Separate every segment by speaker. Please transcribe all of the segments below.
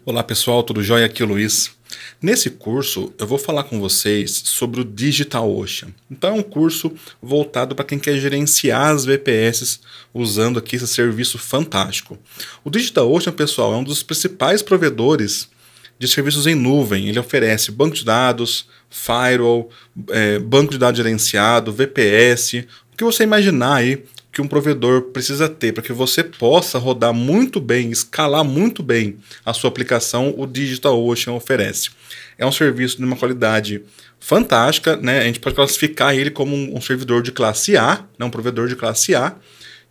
Speaker 1: Olá pessoal, tudo jóia? Aqui é o Luiz. Nesse curso eu vou falar com vocês sobre o DigitalOcean. Então é um curso voltado para quem quer gerenciar as VPS usando aqui esse serviço fantástico. O DigitalOcean, pessoal, é um dos principais provedores de serviços em nuvem. Ele oferece banco de dados, firewall, banco de dados gerenciado, VPS, o que você imaginar aí que um provedor precisa ter para que você possa rodar muito bem, escalar muito bem a sua aplicação, o DigitalOcean oferece. É um serviço de uma qualidade fantástica, né? A gente pode classificar ele como um servidor de classe A, né? Um provedor de classe A.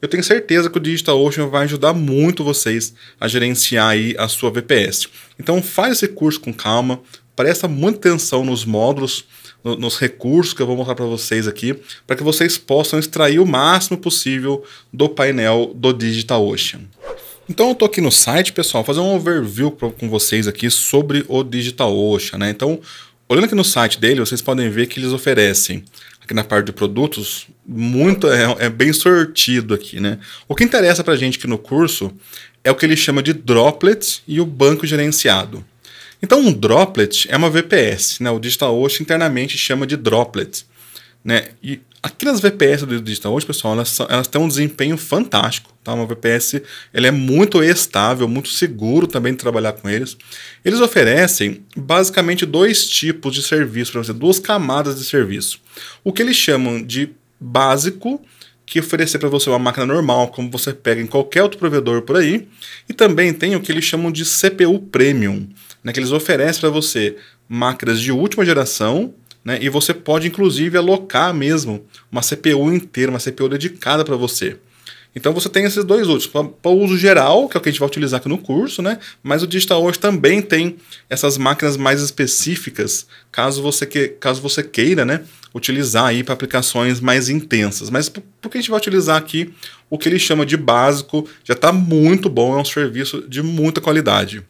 Speaker 1: Eu tenho certeza que o DigitalOcean vai ajudar muito vocês a gerenciar aí a sua VPS. Então faz esse curso com calma, presta muita atenção nos módulos, nos recursos que eu vou mostrar para vocês aqui, para que vocês possam extrair o máximo possível do painel do DigitalOcean. Então eu estou aqui no site, pessoal, fazer um overview com vocês aqui sobre o DigitalOcean, né? Então, olhando aqui no site dele, vocês podem ver que eles oferecem, aqui na parte de produtos, muito é bem sortido aqui, né? O que interessa para a gente aqui no curso é o que ele chama de Droplet e o banco gerenciado. Então, um Droplet é uma VPS, né? O DigitalOcean internamente chama de Droplet, né? E aqui nas VPS do DigitalOcean, pessoal, elas têm um desempenho fantástico, tá? Uma VPS, ele é muito estável, muito seguro também de trabalhar com eles. Eles oferecem basicamente dois tipos de serviço para você, duas camadas de serviço. O que eles chamam de básico, que oferecer para você uma máquina normal, como você pega em qualquer outro provedor por aí, e também tem o que eles chamam de CPU Premium, né, que eles oferecem para você máquinas de última geração, né, e você pode inclusive alocar mesmo uma CPU inteira, uma CPU dedicada para você. Então você tem esses dois úteis, para o uso geral, que é o que a gente vai utilizar aqui no curso, né? Mas o DigitalOcean também tem essas máquinas mais específicas, caso você queira, né, utilizar aí para aplicações mais intensas. Mas por que a gente vai utilizar aqui o que ele chama de básico, já está muito bom, é um serviço de muita qualidade.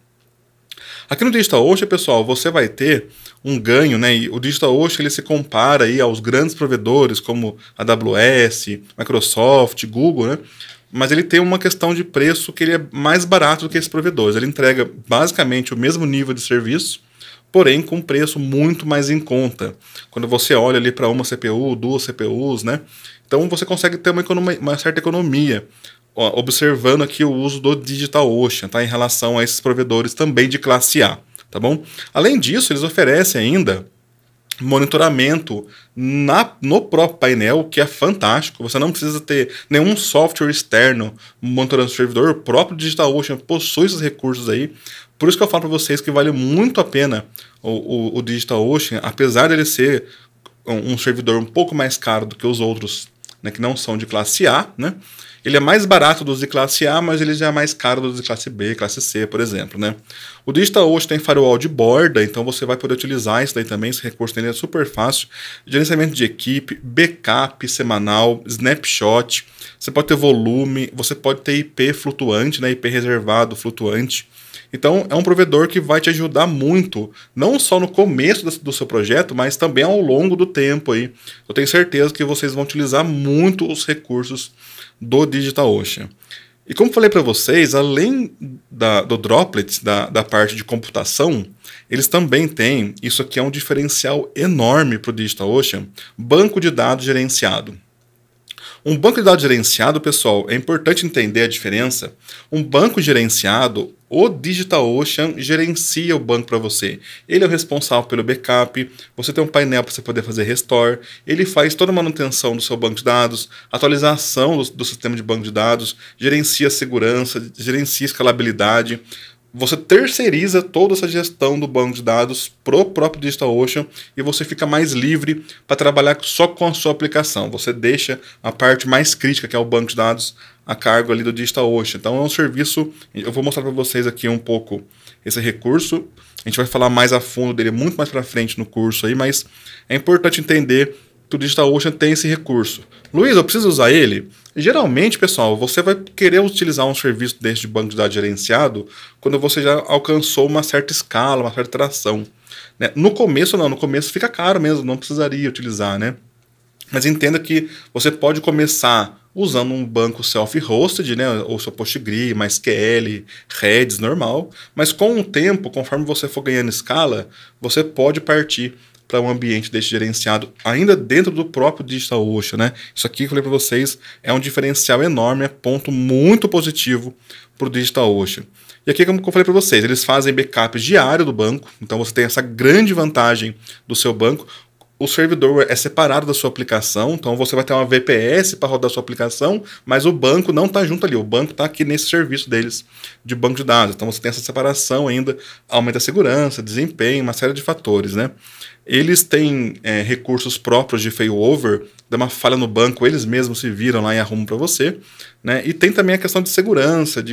Speaker 1: Aqui no DigitalOcean, pessoal, você vai ter um ganho, né? E o DigitalOcean ele se compara aí aos grandes provedores como AWS, Microsoft, Google, né? Mas ele tem uma questão de preço que ele é mais barato do que esses provedores. Ele entrega basicamente o mesmo nível de serviço, porém com preço muito mais em conta. Quando você olha ali para uma CPU, duas CPUs, né? Então você consegue ter uma certa economia, observando aqui o uso do DigitalOcean, tá? Em relação a esses provedores também de classe A, tá bom? Além disso, eles oferecem ainda monitoramento no próprio painel, que é fantástico. Você não precisa ter nenhum software externo monitorando o servidor. O próprio DigitalOcean possui esses recursos aí. Por isso que eu falo para vocês que vale muito a pena o DigitalOcean, apesar dele ser um servidor um pouco mais caro do que os outros, né, que não são de classe A, né? Ele é mais barato dos de classe A, mas ele já é mais caro dos de classe B, classe C, por exemplo, né? O DigitalOcean tem firewall de borda, então você vai poder utilizar isso daí também, esse recurso dele é super fácil. Gerenciamento de equipe, backup semanal, snapshot, você pode ter volume, você pode ter IP flutuante, né? IP reservado, flutuante. Então, é um provedor que vai te ajudar muito, não só no começo do seu projeto, mas também ao longo do tempo aí. Eu tenho certeza que vocês vão utilizar muito os do DigitalOcean. E como falei para vocês, além do Droplet, da parte de computação, eles também têm, isso aqui é um diferencial enorme para o DigitalOcean, banco de dados gerenciado. Um banco de dados gerenciado, pessoal, é importante entender a diferença. Um banco gerenciado, o DigitalOcean gerencia o banco para você. Ele é o responsável pelo backup, você tem um painel para você poder fazer restore, ele faz toda a manutenção do seu banco de dados, atualização do sistema de banco de dados, gerencia a segurança, gerencia a escalabilidade. Você terceiriza toda essa gestão do banco de dados para o próprio DigitalOcean e você fica mais livre para trabalhar só com a sua aplicação. Você deixa a parte mais crítica, que é o banco de dados, a cargo ali do DigitalOcean. Então é um serviço, eu vou mostrar para vocês aqui um pouco esse recurso. A gente vai falar mais a fundo dele muito mais para frente no curso aí, mas é importante entender que o DigitalOcean tem esse recurso. Luiz, eu preciso usar ele? Geralmente, pessoal, você vai querer utilizar um serviço desse de banco de dados gerenciado quando você já alcançou uma certa escala, uma certa tração, né? No começo não, no começo fica caro mesmo, não precisaria utilizar, né? Mas entenda que você pode começar usando um banco self-hosted, né, ou seu Postgre, MySQL, Redis normal, mas com o tempo, conforme você for ganhando escala, você pode partir para um ambiente desse gerenciado ainda dentro do próprio DigitalOcean, né? Isso aqui que eu falei para vocês é um diferencial enorme, é ponto muito positivo para o DigitalOcean. E aqui, como eu falei para vocês, eles fazem backup diário do banco, então você tem essa grande vantagem do seu banco. O servidor é separado da sua aplicação, então você vai ter uma VPS para rodar a sua aplicação, mas o banco não está junto ali, o banco está aqui nesse serviço deles de banco de dados. Então você tem essa separação ainda, aumenta a segurança, desempenho, uma série de fatores, né? Eles têm recursos próprios de failover, dá uma falha no banco, eles mesmos se viram lá e arrumam para você, né? E tem também a questão de segurança,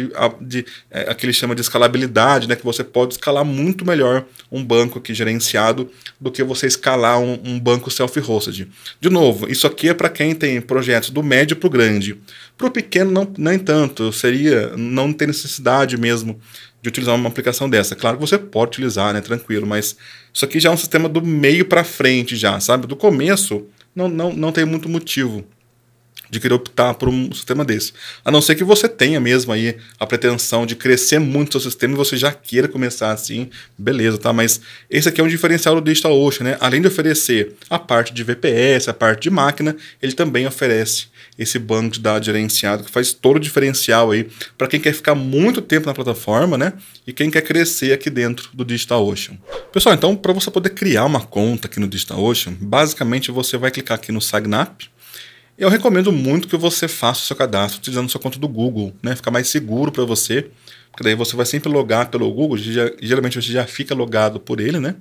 Speaker 1: a que eles chamam de escalabilidade, né? Que você pode escalar muito melhor um banco aqui gerenciado do que você escalar um banco self-hosted. De novo, isso aqui é para quem tem projetos do médio para o grande. Para o pequeno, não, nem tanto, não tem necessidade mesmo de utilizar uma aplicação dessa. Claro que você pode utilizar, né, tranquilo, mas isso aqui já é um sistema do meio para frente já, sabe? Do começo não tem muito motivo de querer optar por um sistema desse. A não ser que você tenha mesmo aí a pretensão de crescer muito o seu sistema e você já queira começar assim, beleza, tá? Mas esse aqui é um diferencial do DigitalOcean, né? Além de oferecer a parte de VPS, a parte de máquina, ele também oferece esse banco de dados gerenciado que faz todo o diferencial aí para quem quer ficar muito tempo na plataforma, né? E quem quer crescer aqui dentro do DigitalOcean. Pessoal, então para você poder criar uma conta aqui no DigitalOcean, basicamente você vai clicar aqui no Sign Up. Eu recomendo muito que você faça o seu cadastro utilizando sua conta do Google, né? Fica mais seguro para você, porque daí você vai sempre logar pelo Google, geralmente você já fica logado por ele, né?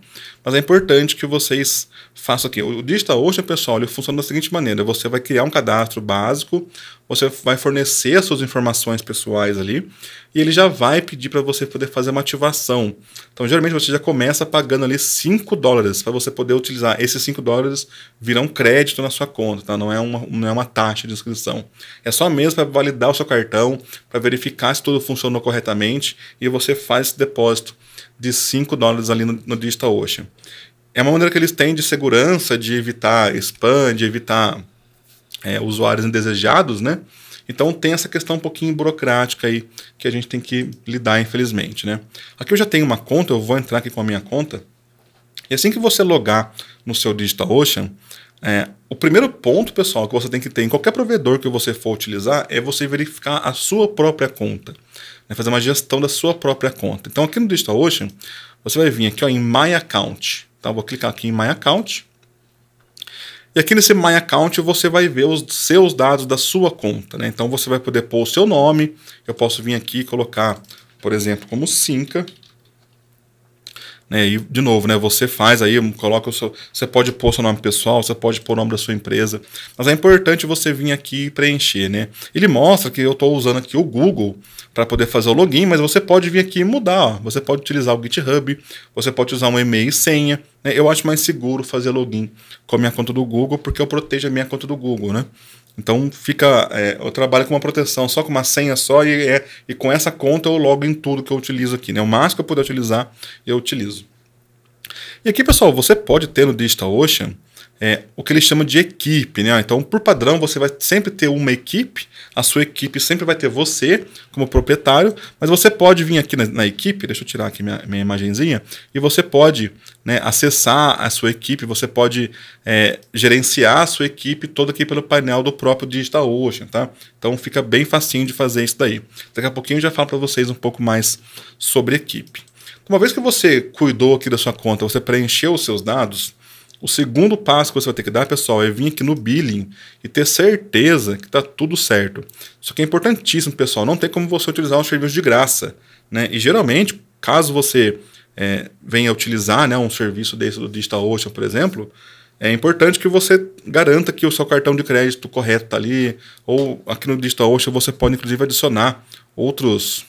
Speaker 1: Mas é importante que vocês façam aqui. O DigitalOcean, pessoal, ele funciona da seguinte maneira: você vai criar um cadastro básico, você vai fornecer as suas informações pessoais ali, e ele já vai pedir para você poder fazer uma ativação. Então, geralmente, você já começa pagando ali $5 para você poder utilizar. Esses $5 viram crédito na sua conta, tá? Não é uma taxa de inscrição. É só mesmo para validar o seu cartão, para verificar se tudo funcionou corretamente, e você faz esse depósito de $5 ali no DigitalOcean. É uma maneira que eles têm de segurança, de evitar spam, de evitar usuários indesejados, né? Então tem essa questão um pouquinho burocrática aí que a gente tem que lidar, infelizmente, né? Aqui eu já tenho uma conta, eu vou entrar aqui com a minha conta. E assim que você logar no seu DigitalOcean, o primeiro ponto, pessoal, que você tem que ter em qualquer provedor que você for utilizar é você verificar a sua própria conta, né? Fazer uma gestão da sua própria conta. Então aqui no DigitalOcean, você vai vir aqui, ó, em My Account. Então eu vou clicar aqui em My Account. E aqui nesse My Account você vai ver os seus dados da sua conta, né? Então você vai poder pôr o seu nome. Eu posso vir aqui e colocar, por exemplo, como Cinca. Né? E, de novo, né, você faz aí, coloca você pode pôr seu nome pessoal, você pode pôr o nome da sua empresa, mas é importante você vir aqui e preencher, né? Ele mostra que eu estou usando aqui o Google para poder fazer o login, mas você pode vir aqui e mudar, ó. Você pode utilizar o GitHub, você pode usar um e-mail e senha, né? Eu acho mais seguro fazer login com a minha conta do Google, porque eu protejo a minha conta do Google, né? Então eu trabalho com uma proteção só com uma senha só e com essa conta eu logo em tudo que eu utilizo aqui, né? O máximo que eu puder utilizar, eu utilizo. E aqui, pessoal, você pode ter no DigitalOcean o que eles chamam de equipe, né? Então, por padrão, você vai sempre ter uma equipe, a sua equipe sempre vai ter você como proprietário, mas você pode vir aqui na equipe, deixa eu tirar aqui minha imagenzinha, e você pode, né, acessar a sua equipe, você pode gerenciar a sua equipe toda aqui pelo painel do próprio DigitalOcean, tá? Então, fica bem facinho de fazer isso daí. Daqui a pouquinho eu já falo para vocês um pouco mais sobre equipe. Uma vez que você cuidou aqui da sua conta, você preencheu os seus dados, o segundo passo que você vai ter que dar, pessoal, é vir aqui no Billing e ter certeza que está tudo certo. Isso aqui é importantíssimo, pessoal. Não tem como você utilizar um serviço de graça, né? E geralmente, caso você venha utilizar, né, um serviço desse do DigitalOcean, por exemplo, é importante que você garanta que o seu cartão de crédito correto está ali, ou aqui no DigitalOcean você pode inclusive adicionar outros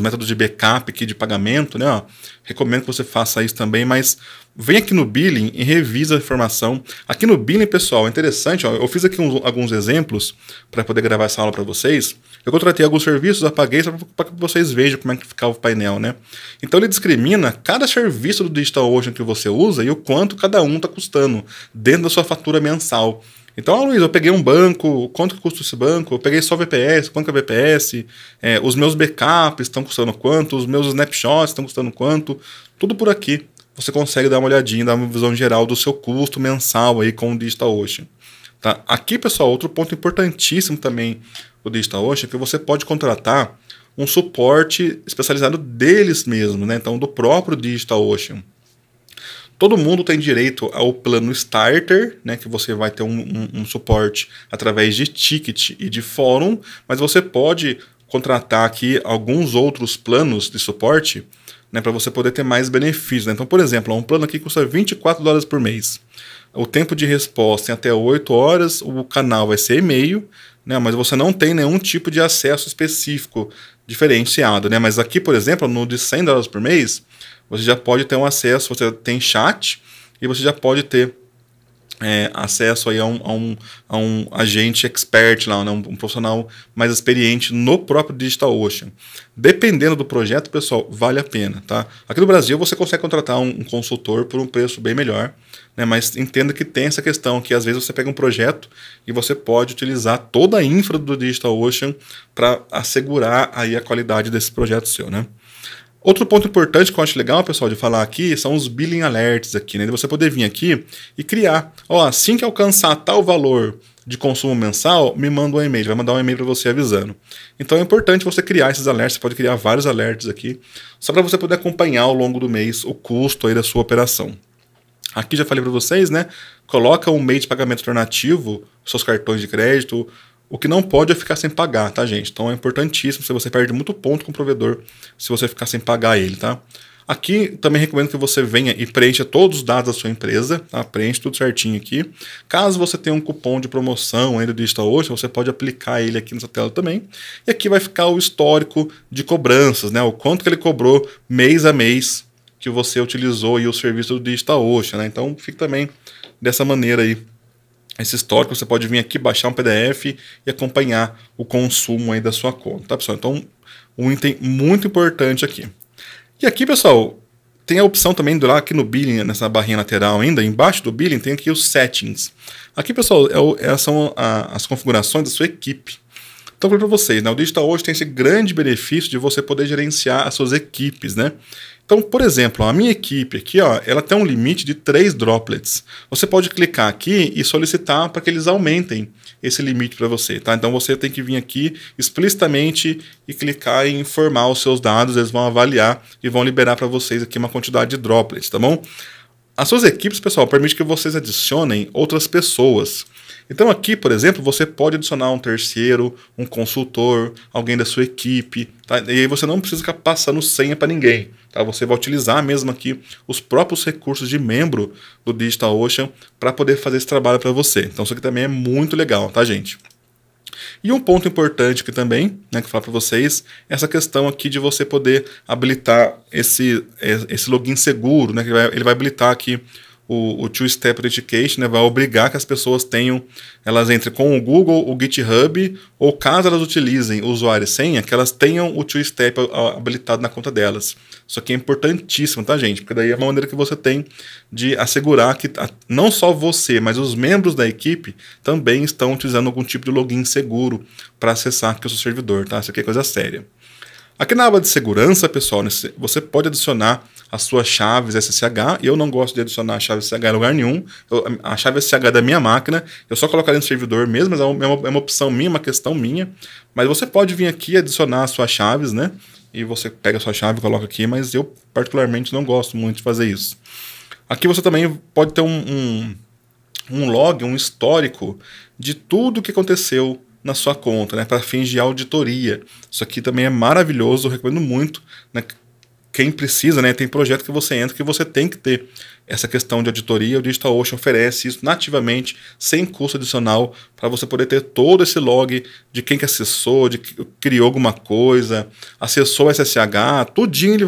Speaker 1: métodos de backup aqui de pagamento, né? Ó, recomendo que você faça isso também, mas vem aqui no Billing e revisa a informação. Aqui no Billing, pessoal, é interessante, ó, eu fiz aqui alguns exemplos para poder gravar essa aula para vocês. Eu contratei alguns serviços, apaguei só para que vocês vejam como é que ficava o painel, né? Então ele discrimina cada serviço do DigitalOcean que você usa e o quanto cada um está custando dentro da sua fatura mensal. Então, Luiz, eu peguei um banco, quanto que custa esse banco? Eu peguei só VPS, quanto que é VPS? Os meus backups estão custando quanto? Os meus snapshots estão custando quanto? Tudo por aqui. Você consegue dar uma olhadinha, dar uma visão geral do seu custo mensal aí com o DigitalOcean. Tá? Aqui, pessoal, outro ponto importantíssimo também do DigitalOcean é que você pode contratar um suporte especializado deles mesmo, né? Então, do próprio DigitalOcean. Todo mundo tem direito ao plano Starter, né, que você vai ter um suporte através de ticket e de fórum, mas você pode contratar aqui alguns outros planos de suporte, né, para você poder ter mais benefícios. Né? Então, por exemplo, um plano aqui custa $24 por mês. O tempo de resposta em até 8 horas, o canal vai ser e-mail, né, mas você não tem nenhum tipo de acesso específico diferenciado. Né? Mas aqui, por exemplo, no de $100 por mês, você já pode ter um acesso, você tem chat e você já pode ter acesso aí a um agente expert lá, né, um profissional mais experiente no próprio DigitalOcean. Dependendo do projeto, pessoal, vale a pena, tá? Aqui no Brasil você consegue contratar um consultor por um preço bem melhor, né, mas entenda que tem essa questão que às vezes você pega um projeto e você pode utilizar toda a infra do DigitalOcean para assegurar aí a qualidade desse projeto seu, né? Outro ponto importante que eu acho legal, pessoal, de falar aqui são os billing alerts aqui, né? De você poder vir aqui e criar. Ó, assim que alcançar tal valor de consumo mensal, me manda um e-mail, vai mandar um e-mail para você avisando. Então é importante você criar esses alertas, você pode criar vários alertas aqui, só para você poder acompanhar ao longo do mês o custo aí da sua operação. Aqui já falei para vocês, né? Coloca um meio de pagamento alternativo, seus cartões de crédito. O que não pode é ficar sem pagar, tá, gente? Então é importantíssimo, se você perde muito ponto com o provedor se você ficar sem pagar ele, tá? Aqui também recomendo que você venha e preencha todos os dados da sua empresa, tá? Preenche tudo certinho aqui. Caso você tenha um cupom de promoção ainda do DigitalOcean, você pode aplicar ele aqui nessa tela também. E aqui vai ficar o histórico de cobranças, né? O quanto que ele cobrou mês a mês que você utilizou aí o serviço do DigitalOcean, né? Então fica também dessa maneira aí. Esse histórico, você pode vir aqui, baixar um PDF e acompanhar o consumo aí da sua conta, tá, pessoal? Então, um item muito importante aqui. E aqui, pessoal, tem a opção também de lá aqui no Billing, nessa barrinha lateral ainda, embaixo do Billing tem aqui os Settings. Aqui, pessoal, são as configurações da sua equipe. Então, para vocês, né, o DigitalOcean tem esse grande benefício de você poder gerenciar as suas equipes, né? Então, por exemplo, a minha equipe aqui, ó, ela tem um limite de 3 droplets. Você pode clicar aqui e solicitar para que eles aumentem esse limite para você, tá? Então você tem que vir aqui explicitamente e clicar em informar os seus dados, eles vão avaliar e vão liberar para vocês aqui uma quantidade de droplets, tá bom? As suas equipes, pessoal, permite que vocês adicionem outras pessoas. Então aqui, por exemplo, você pode adicionar um terceiro, um consultor, alguém da sua equipe, tá? E aí você não precisa ficar passando senha para ninguém, tá? Você vai utilizar mesmo aqui os próprios recursos de membro do DigitalOcean para poder fazer esse trabalho para você. Então isso aqui também é muito legal, tá, gente? E um ponto importante aqui também, né, que eu falo para vocês, é essa questão aqui de você poder habilitar esse login seguro, né, que ele vai habilitar aqui o Two-Step Authentication, né, vai obrigar que as pessoas elas entrem com o Google, o GitHub, ou caso elas utilizem o usuário e senha, que elas tenham o Two-Step habilitado na conta delas. Isso aqui é importantíssimo, tá, gente? Porque daí é uma maneira que você tem de assegurar que não só você, mas os membros da equipe também estão utilizando algum tipo de login seguro para acessar aqui o seu servidor, tá? Isso aqui é coisa séria. Aqui na aba de segurança, pessoal, você pode adicionar as suas chaves SSH. Eu não gosto de adicionar a chave SSH em lugar nenhum. A chave SSH da minha máquina, eu só colocaria no servidor mesmo, mas é uma opção minha, uma questão minha. Mas você pode vir aqui e adicionar as suas chaves, né? E você pega a sua chave e coloca aqui, mas eu particularmente não gosto muito de fazer isso. Aqui você também pode ter um log, um histórico de tudo que aconteceu na sua conta, né, para fins de auditoria. Isso aqui também é maravilhoso, eu recomendo muito, né, quem precisa, né, tem projeto que você entra que você tem que ter essa questão de auditoria, o DigitalOcean oferece isso nativamente, sem custo adicional, para você poder ter todo esse log de quem que acessou, de que criou alguma coisa, acessou o SSH, tudinho ele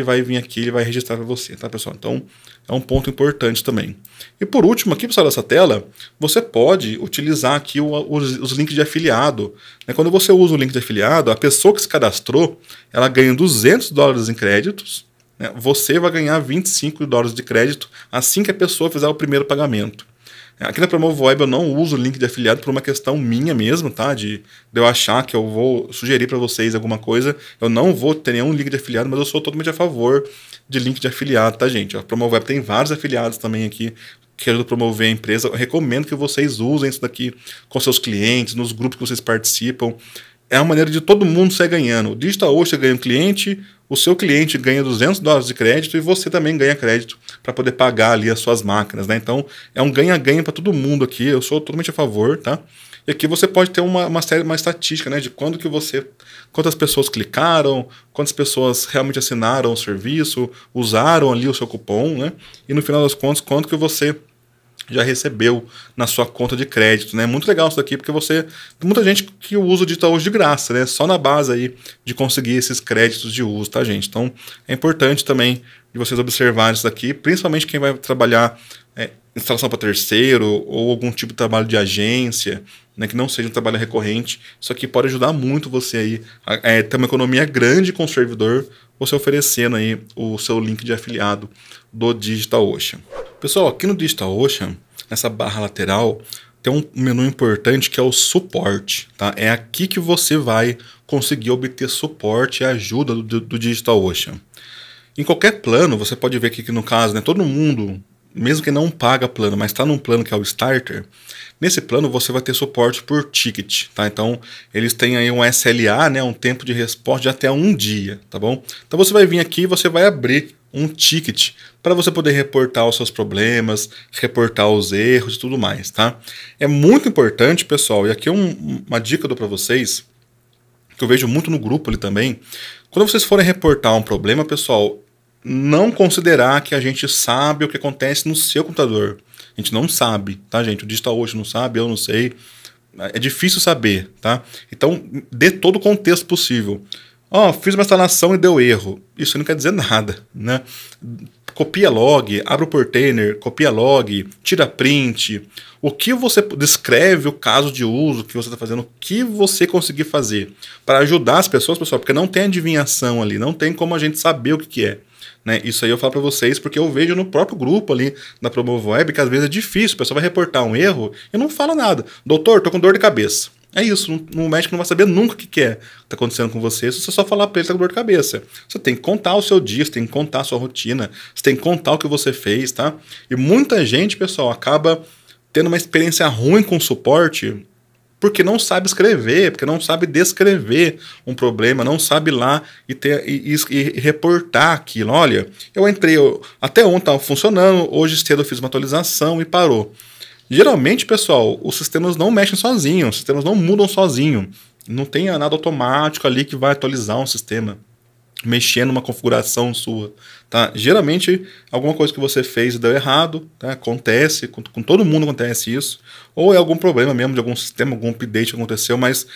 Speaker 1: vai vir aqui, ele vai registrar para você, tá, pessoal? Então, é um ponto importante também. E por último, aqui, pessoal, dessa tela, você pode utilizar aqui os links de afiliado. Quando você usa o link de afiliado, a pessoa que se cadastrou, ela ganha $200 em créditos, né? Você vai ganhar $25 de crédito assim que a pessoa fizer o primeiro pagamento. Aqui na Promovoweb eu não uso o link de afiliado por uma questão minha mesmo, tá? De eu achar que eu vou sugerir para vocês alguma coisa. Eu não vou ter nenhum link de afiliado, mas eu sou totalmente a favor de link de afiliado, tá, gente? A Promovoweb tem vários afiliados também aqui, querendo promover a empresa. Eu recomendo que vocês usem isso daqui com seus clientes, nos grupos que vocês participam. É uma maneira de todo mundo sair ganhando. O DigitalOcean ganha um cliente, o seu cliente ganha $200 de crédito e você também ganha crédito para poder pagar ali as suas máquinas, né? Então, é um ganha-ganha para todo mundo aqui. Eu sou totalmente a favor, tá? E aqui você pode ter uma estatística, né? De quantas pessoas clicaram, quantas pessoas realmente assinaram o serviço, usaram ali o seu cupom, né? E no final das contas, quanto que você já recebeu na sua conta de crédito, né? Muito legal isso daqui, porque muita gente que usa o DigitalOcean de graça, né? Só na base aí de conseguir esses créditos de uso, tá, gente? Então, é importante também de vocês observarem isso daqui, principalmente quem vai trabalhar instalação para terceiro ou algum tipo de trabalho de agência, né, que não seja um trabalho recorrente. Isso aqui pode ajudar muito você aí a ter uma economia grande com o servidor, você oferecendo aí o seu link de afiliado do DigitalOcean. Pessoal, aqui no DigitalOcean, nessa barra lateral, tem um menu importante que é o suporte, tá? É aqui que você vai conseguir obter suporte e ajuda do DigitalOcean. Em qualquer plano, você pode ver aqui que no caso, né, todo mundo, mesmo que não paga plano, mas está num plano que é o Starter, nesse plano você vai ter suporte por ticket, tá? Então, eles têm aí um SLA, né, um tempo de resposta de até 1 dia, tá bom? Então você vai vir aqui e você vai abrir um ticket para você poder reportar os seus problemas, reportar os erros e tudo mais, tá? É muito importante, pessoal, e aqui uma dica que eu dou para vocês, que eu vejo muito no grupo ali também, quando vocês forem reportar um problema, pessoal, não considerar que a gente sabe o que acontece no seu computador. A gente não sabe, tá, gente? O DigitalOcean não sabe, eu não sei. É difícil saber, tá? Então, dê todo o contexto possível. Fiz uma instalação e deu erro. Isso não quer dizer nada, né? Copia log, abre o portainer, copia log, tira print. O que você descreve o caso de uso que você está fazendo, o que você conseguir fazer para ajudar as pessoas, pessoal, porque não tem adivinhação ali, não tem como a gente saber o que é. Né? Isso aí eu falo para vocês porque eu vejo no próprio grupo ali da Promovoweb que às vezes é difícil, o pessoal vai reportar um erro e não fala nada. Doutor, tô com dor de cabeça. É isso, o médico não vai saber nunca o que é que está acontecendo com você se você só falar para ele que tá com dor de cabeça. Você tem que contar o seu dia, você tem que contar a sua rotina, você tem que contar o que você fez, tá? E muita gente, pessoal, acaba tendo uma experiência ruim com o suporte porque não sabe escrever, porque não sabe descrever um problema, não sabe ir lá e reportar aquilo. Olha, eu entrei, até ontem estava funcionando, hoje cedo eu fiz uma atualização e parou. Geralmente, pessoal, os sistemas não mexem sozinhos, os sistemas não mudam sozinho. Não tem nada automático ali que vai atualizar um sistema, mexer numa configuração sua. Tá? Geralmente, alguma coisa que você fez e deu errado, tá? Acontece, com todo mundo acontece isso. Ou é algum problema mesmo de algum sistema, algum update que aconteceu, mas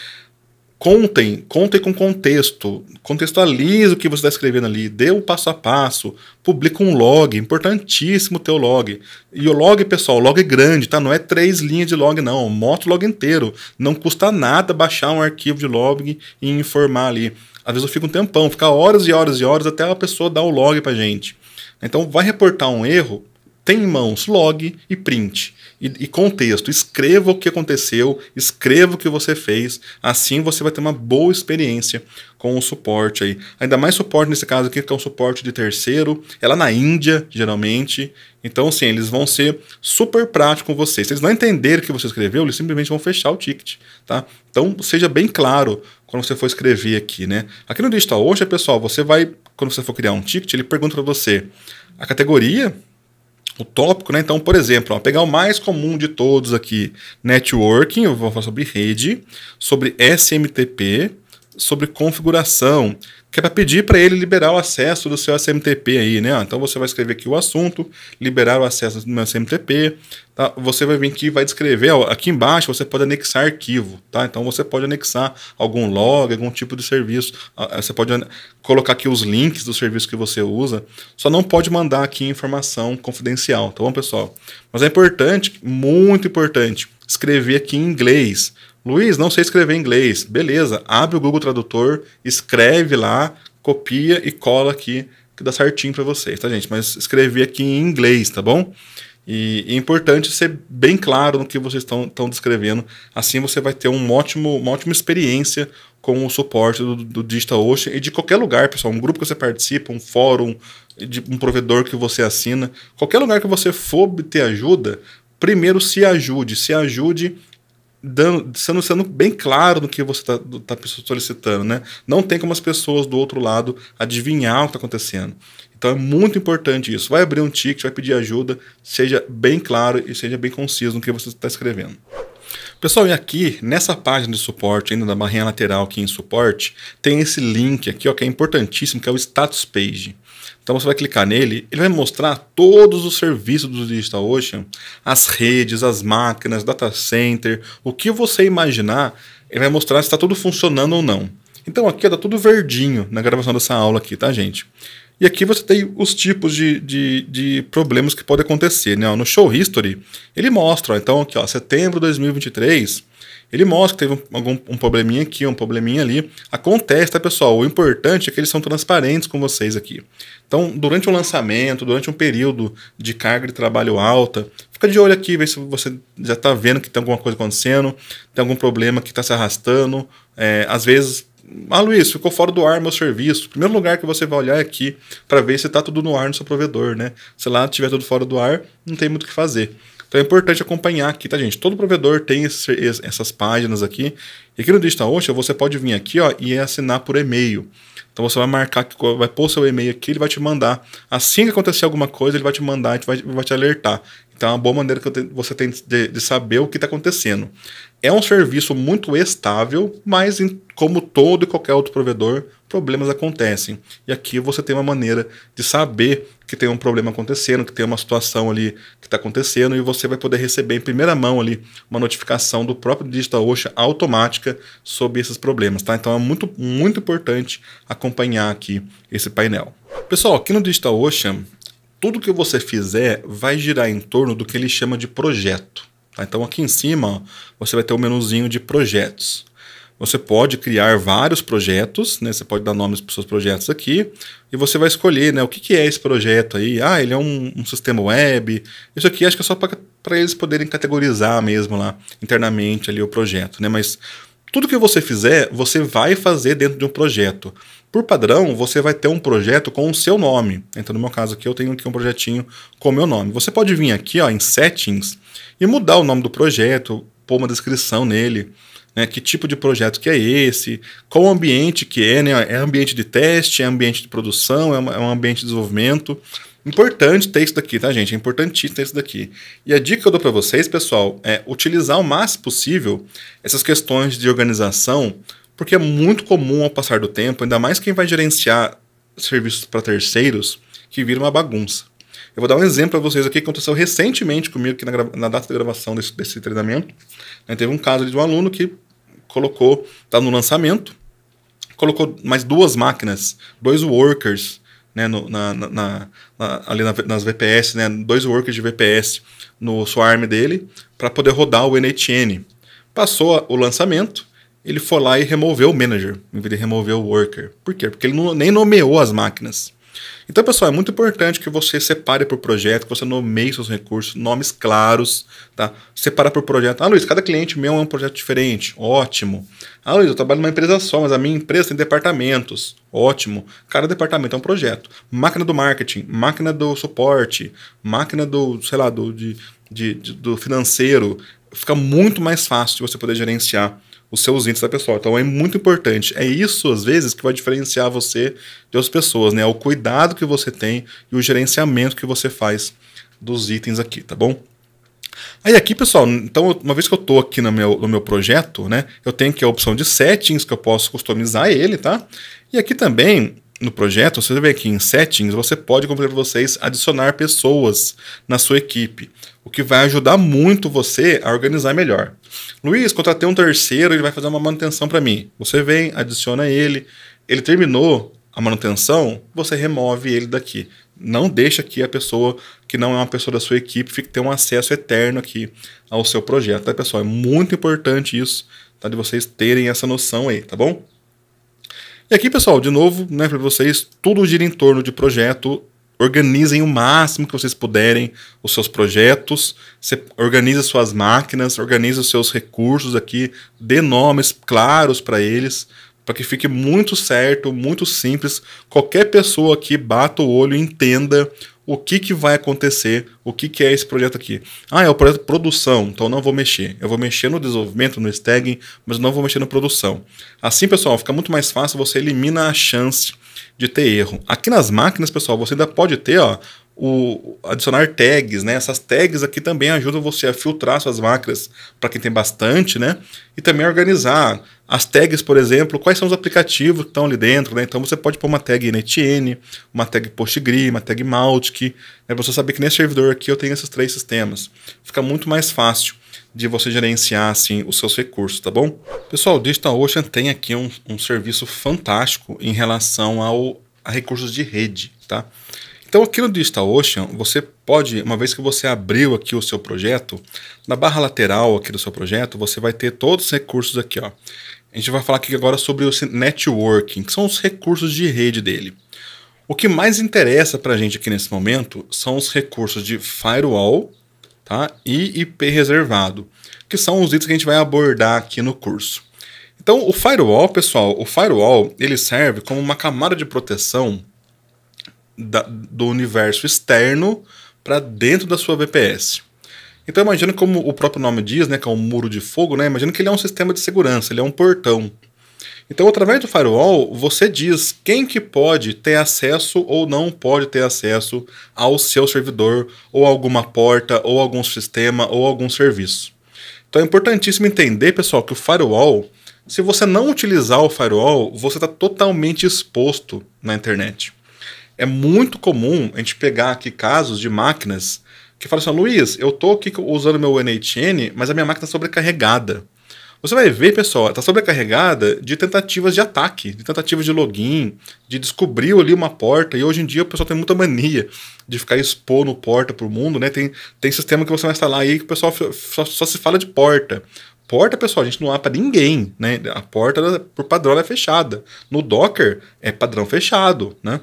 Speaker 1: contem com contexto, contextualize o que você está escrevendo ali, dê o passo a passo, publica um log, importantíssimo ter o log. E o log, pessoal, o log é grande, tá? Não é 3 linhas de log, não, mostra o log inteiro. Não custa nada baixar um arquivo de log e informar ali. Às vezes eu fico um tempão, fica horas e horas e horas até a pessoa dar o log pra gente. Então vai reportar um erro, tem em mãos log e print. E contexto, escreva o que aconteceu, escreva o que você fez, assim você vai ter uma boa experiência com o suporte aí. Ainda mais suporte nesse caso aqui, que é um suporte de terceiro, é lá na Índia, geralmente. Então, assim, eles vão ser super práticos com você. Se eles não entenderem o que você escreveu, eles simplesmente vão fechar o ticket, tá? Então, seja bem claro quando você for escrever aqui, né? Aqui no DigitalOcean, pessoal, você vai, quando você for criar um ticket, ele pergunta para você a categoria, o tópico, né? Então, por exemplo, pegar o mais comum de todos aqui, networking, eu vou falar sobre rede, sobre SMTP, sobre configuração, que é para pedir para ele liberar o acesso do seu SMTP aí, né? Então você vai escrever aqui o assunto, liberar o acesso do meu SMTP, tá? Você vai vir aqui e vai descrever, ó, aqui embaixo você pode anexar arquivo, tá? Então você pode anexar algum log, algum tipo de serviço, você pode colocar aqui os links do serviço que você usa, só não pode mandar aqui informação confidencial, tá bom, pessoal? Mas é importante, muito importante, escrever aqui em inglês. Luiz, não sei escrever em inglês. Beleza, abre o Google Tradutor, escreve lá, copia e cola aqui, que dá certinho para vocês, tá, gente? Mas escrever aqui em inglês, tá bom? E é importante ser bem claro no que vocês estão descrevendo. Assim você vai ter uma ótima experiência com o suporte do DigitalOcean e de qualquer lugar, pessoal. Um grupo que você participa, um fórum, de um provedor que você assina. Qualquer lugar que você for obter ajuda, primeiro se ajude sendo bem claro no que você tá solicitando, né? Não tem como as pessoas do outro lado adivinhar o que está acontecendo. Então é muito importante isso. Vai abrir um ticket, vai pedir ajuda, seja bem claro e seja bem conciso no que você está escrevendo. Pessoal, e aqui, nessa página de suporte, ainda da barrinha lateral aqui em suporte, tem esse link aqui, ó, que é importantíssimo, que é o Status Page. Então você vai clicar nele, ele vai mostrar todos os serviços do DigitalOcean, as redes, as máquinas, data center, o que você imaginar, ele vai mostrar se está tudo funcionando ou não. Então aqui está tudo verdinho na gravação dessa aula aqui, tá, gente? E aqui você tem os tipos de problemas que podem acontecer, né? No Show History, ele mostra, ó, então aqui, ó, setembro de 2023, ele mostra que teve um probleminha aqui, um probleminha ali. Acontece, tá, pessoal? O importante é que eles são transparentes com vocês aqui. Então, durante o lançamento, durante um período de carga de trabalho alta, fica de olho aqui, vê se você já está vendo que tem alguma coisa acontecendo, tem algum problema que está se arrastando. Às vezes, Luiz, ficou fora do ar meu serviço. O primeiro lugar que você vai olhar é aqui para ver se está tudo no ar no seu provedor, né? Se lá estiver tudo fora do ar, não tem muito o que fazer. Então é importante acompanhar aqui, tá, gente? Todo provedor tem essas páginas aqui. E aqui no DigitalOcean você pode vir aqui, ó, e assinar por e-mail. Então você vai marcar, vai pôr seu e-mail aqui, ele vai te mandar. Assim que acontecer alguma coisa, ele vai te mandar, vai te alertar. Então é uma boa maneira que você tem de saber o que está acontecendo. É um serviço muito estável, mas como todo e qualquer outro provedor, problemas acontecem. E aqui você tem uma maneira de saber que tem um problema acontecendo, que tem uma situação ali que está acontecendo, e você vai poder receber em primeira mão ali uma notificação do próprio DigitalOcean automática sobre esses problemas, tá? Então é muito, muito importante acompanhar aqui esse painel. Pessoal, aqui no DigitalOcean, tudo que você fizer vai girar em torno do que ele chama de projeto. Tá? Então aqui em cima, ó, você vai ter um menuzinho de projetos. Você pode criar vários projetos, né? Você pode dar nomes para os seus projetos aqui, e você vai escolher, né, o que é esse projeto aí. Ele é um sistema web. Isso aqui acho que é só para eles poderem categorizar mesmo lá internamente ali o projeto, né? Mas tudo que você fizer, você vai fazer dentro de um projeto. Por padrão, você vai ter um projeto com o seu nome. Então, no meu caso aqui, eu tenho aqui um projetinho com o meu nome. Você pode vir aqui, ó, em Settings e mudar o nome do projeto, pôr uma descrição nele, né, que tipo de projeto que é esse, qual ambiente que é, né? É ambiente de teste, é ambiente de produção, é um ambiente de desenvolvimento. Importante ter isso daqui, tá, gente? É importantíssimo ter isso daqui. E a dica que eu dou para vocês, pessoal, é utilizar o máximo possível essas questões de organização, porque é muito comum ao passar do tempo, ainda mais quem vai gerenciar serviços para terceiros, que vira uma bagunça. Eu vou dar um exemplo para vocês aqui que aconteceu recentemente comigo, aqui na data de gravação desse treinamento. Teve um caso de um aluno que colocou, tá no lançamento, colocou mais 2 máquinas, 2 workers, né, ali nas VPS, né, 2 workers de VPS no swarm dele, para poder rodar o NHN. Passou o lançamento, ele foi lá e removeu o manager, em vez de remover o worker. Por quê? Porque ele nem nomeou as máquinas. Então, pessoal, é muito importante que você separe por projeto, que você nomeie seus recursos, nomes claros, tá? Separa por projeto. Luiz, cada cliente meu é um projeto diferente. Ótimo. Luiz, eu trabalho numa empresa só, mas a minha empresa tem departamentos. Ótimo. Cada departamento é um projeto. Máquina do marketing, máquina do suporte, máquina do, sei lá, do financeiro. Fica muito mais fácil de você poder gerenciar os seus itens da pessoa. Então é muito importante. É isso, às vezes, que vai diferenciar você de outras pessoas, né? O cuidado que você tem e o gerenciamento que você faz dos itens aqui, tá bom? Aí aqui, pessoal, então uma vez que eu estou aqui no meu projeto, né, eu tenho aqui a opção de settings, que eu posso customizar ele, tá? E aqui também, no projeto, você vê aqui em settings, você pode, como para vocês, adicionar pessoas na sua equipe, o que vai ajudar muito você a organizar melhor. Luiz, contratei um terceiro, ele vai fazer uma manutenção para mim. Você vem, adiciona ele terminou a manutenção, você remove ele daqui. Não deixa que a pessoa que não é uma pessoa da sua equipe fique ter um acesso eterno aqui ao seu projeto, tá, pessoal? É muito importante isso, tá? De vocês terem essa noção aí, tá bom? E aqui, pessoal, de novo, né, para vocês, tudo gira em torno de projeto. Organizem o máximo que vocês puderem os seus projetos, você organiza suas máquinas, organiza os seus recursos aqui, dê nomes claros para eles, para que fique muito certo, muito simples. Qualquer pessoa aqui bata o olho e entenda o que vai acontecer, o que é esse projeto aqui. Ah, é o projeto de produção, então não vou mexer. Eu vou mexer no desenvolvimento, no staging, mas não vou mexer na produção. Assim, pessoal, fica muito mais fácil, você elimina a chance de ter erro. Aqui nas máquinas, pessoal, você ainda pode ter, ó, adicionar tags, né? Essas tags aqui também ajudam você a filtrar suas máquinas para quem tem bastante, né? E também organizar as tags, por exemplo, quais são os aplicativos que estão ali dentro, né? Então você pode pôr uma tag NetN, uma tag PostgreSQL, uma tag Mautic, né? Pra você saber que nesse servidor aqui eu tenho esses 3 sistemas. Fica muito mais fácil de você gerenciar assim os seus recursos, tá bom? Pessoal, o DigitalOcean tem aqui um serviço fantástico em relação a recursos de rede, tá? Então aqui no DigitalOcean, você pode, uma vez que você abriu aqui o seu projeto, na barra lateral aqui do seu projeto, você vai ter todos os recursos aqui, ó. A gente vai falar aqui agora sobre o networking, que são os recursos de rede dele. O que mais interessa para a gente aqui nesse momento são os recursos de firewall, tá? E IP reservado, que são os itens que a gente vai abordar aqui no curso. Então o firewall, pessoal, ele serve como uma camada de proteção do universo externo para dentro da sua VPS. Então imagina, como o próprio nome diz, né, que é um muro de fogo, né? Imagina que ele é um sistema de segurança, ele é um portão. Então, através do firewall, você diz quem que pode ter acesso ou não pode ter acesso ao seu servidor, ou alguma porta, ou algum sistema, ou algum serviço. Então é importantíssimo entender, pessoal, que o firewall, se você não utilizar o firewall, você está totalmente exposto na internet. É muito comum a gente pegar aqui casos de máquinas que falam assim, Luiz, eu estou aqui usando meu NetN, mas a minha máquina está sobrecarregada. Você vai ver, pessoal, está sobrecarregada de tentativas de ataque, de tentativas de login, de descobrir ali uma porta, e hoje em dia o pessoal tem muita mania de ficar expondo porta para o mundo, né? Tem sistema que você vai instalar aí que o pessoal só se fala de porta. Porta, pessoal, a gente não abre para ninguém, né? A porta, por padrão, ela é fechada. No Docker, é padrão fechado, né?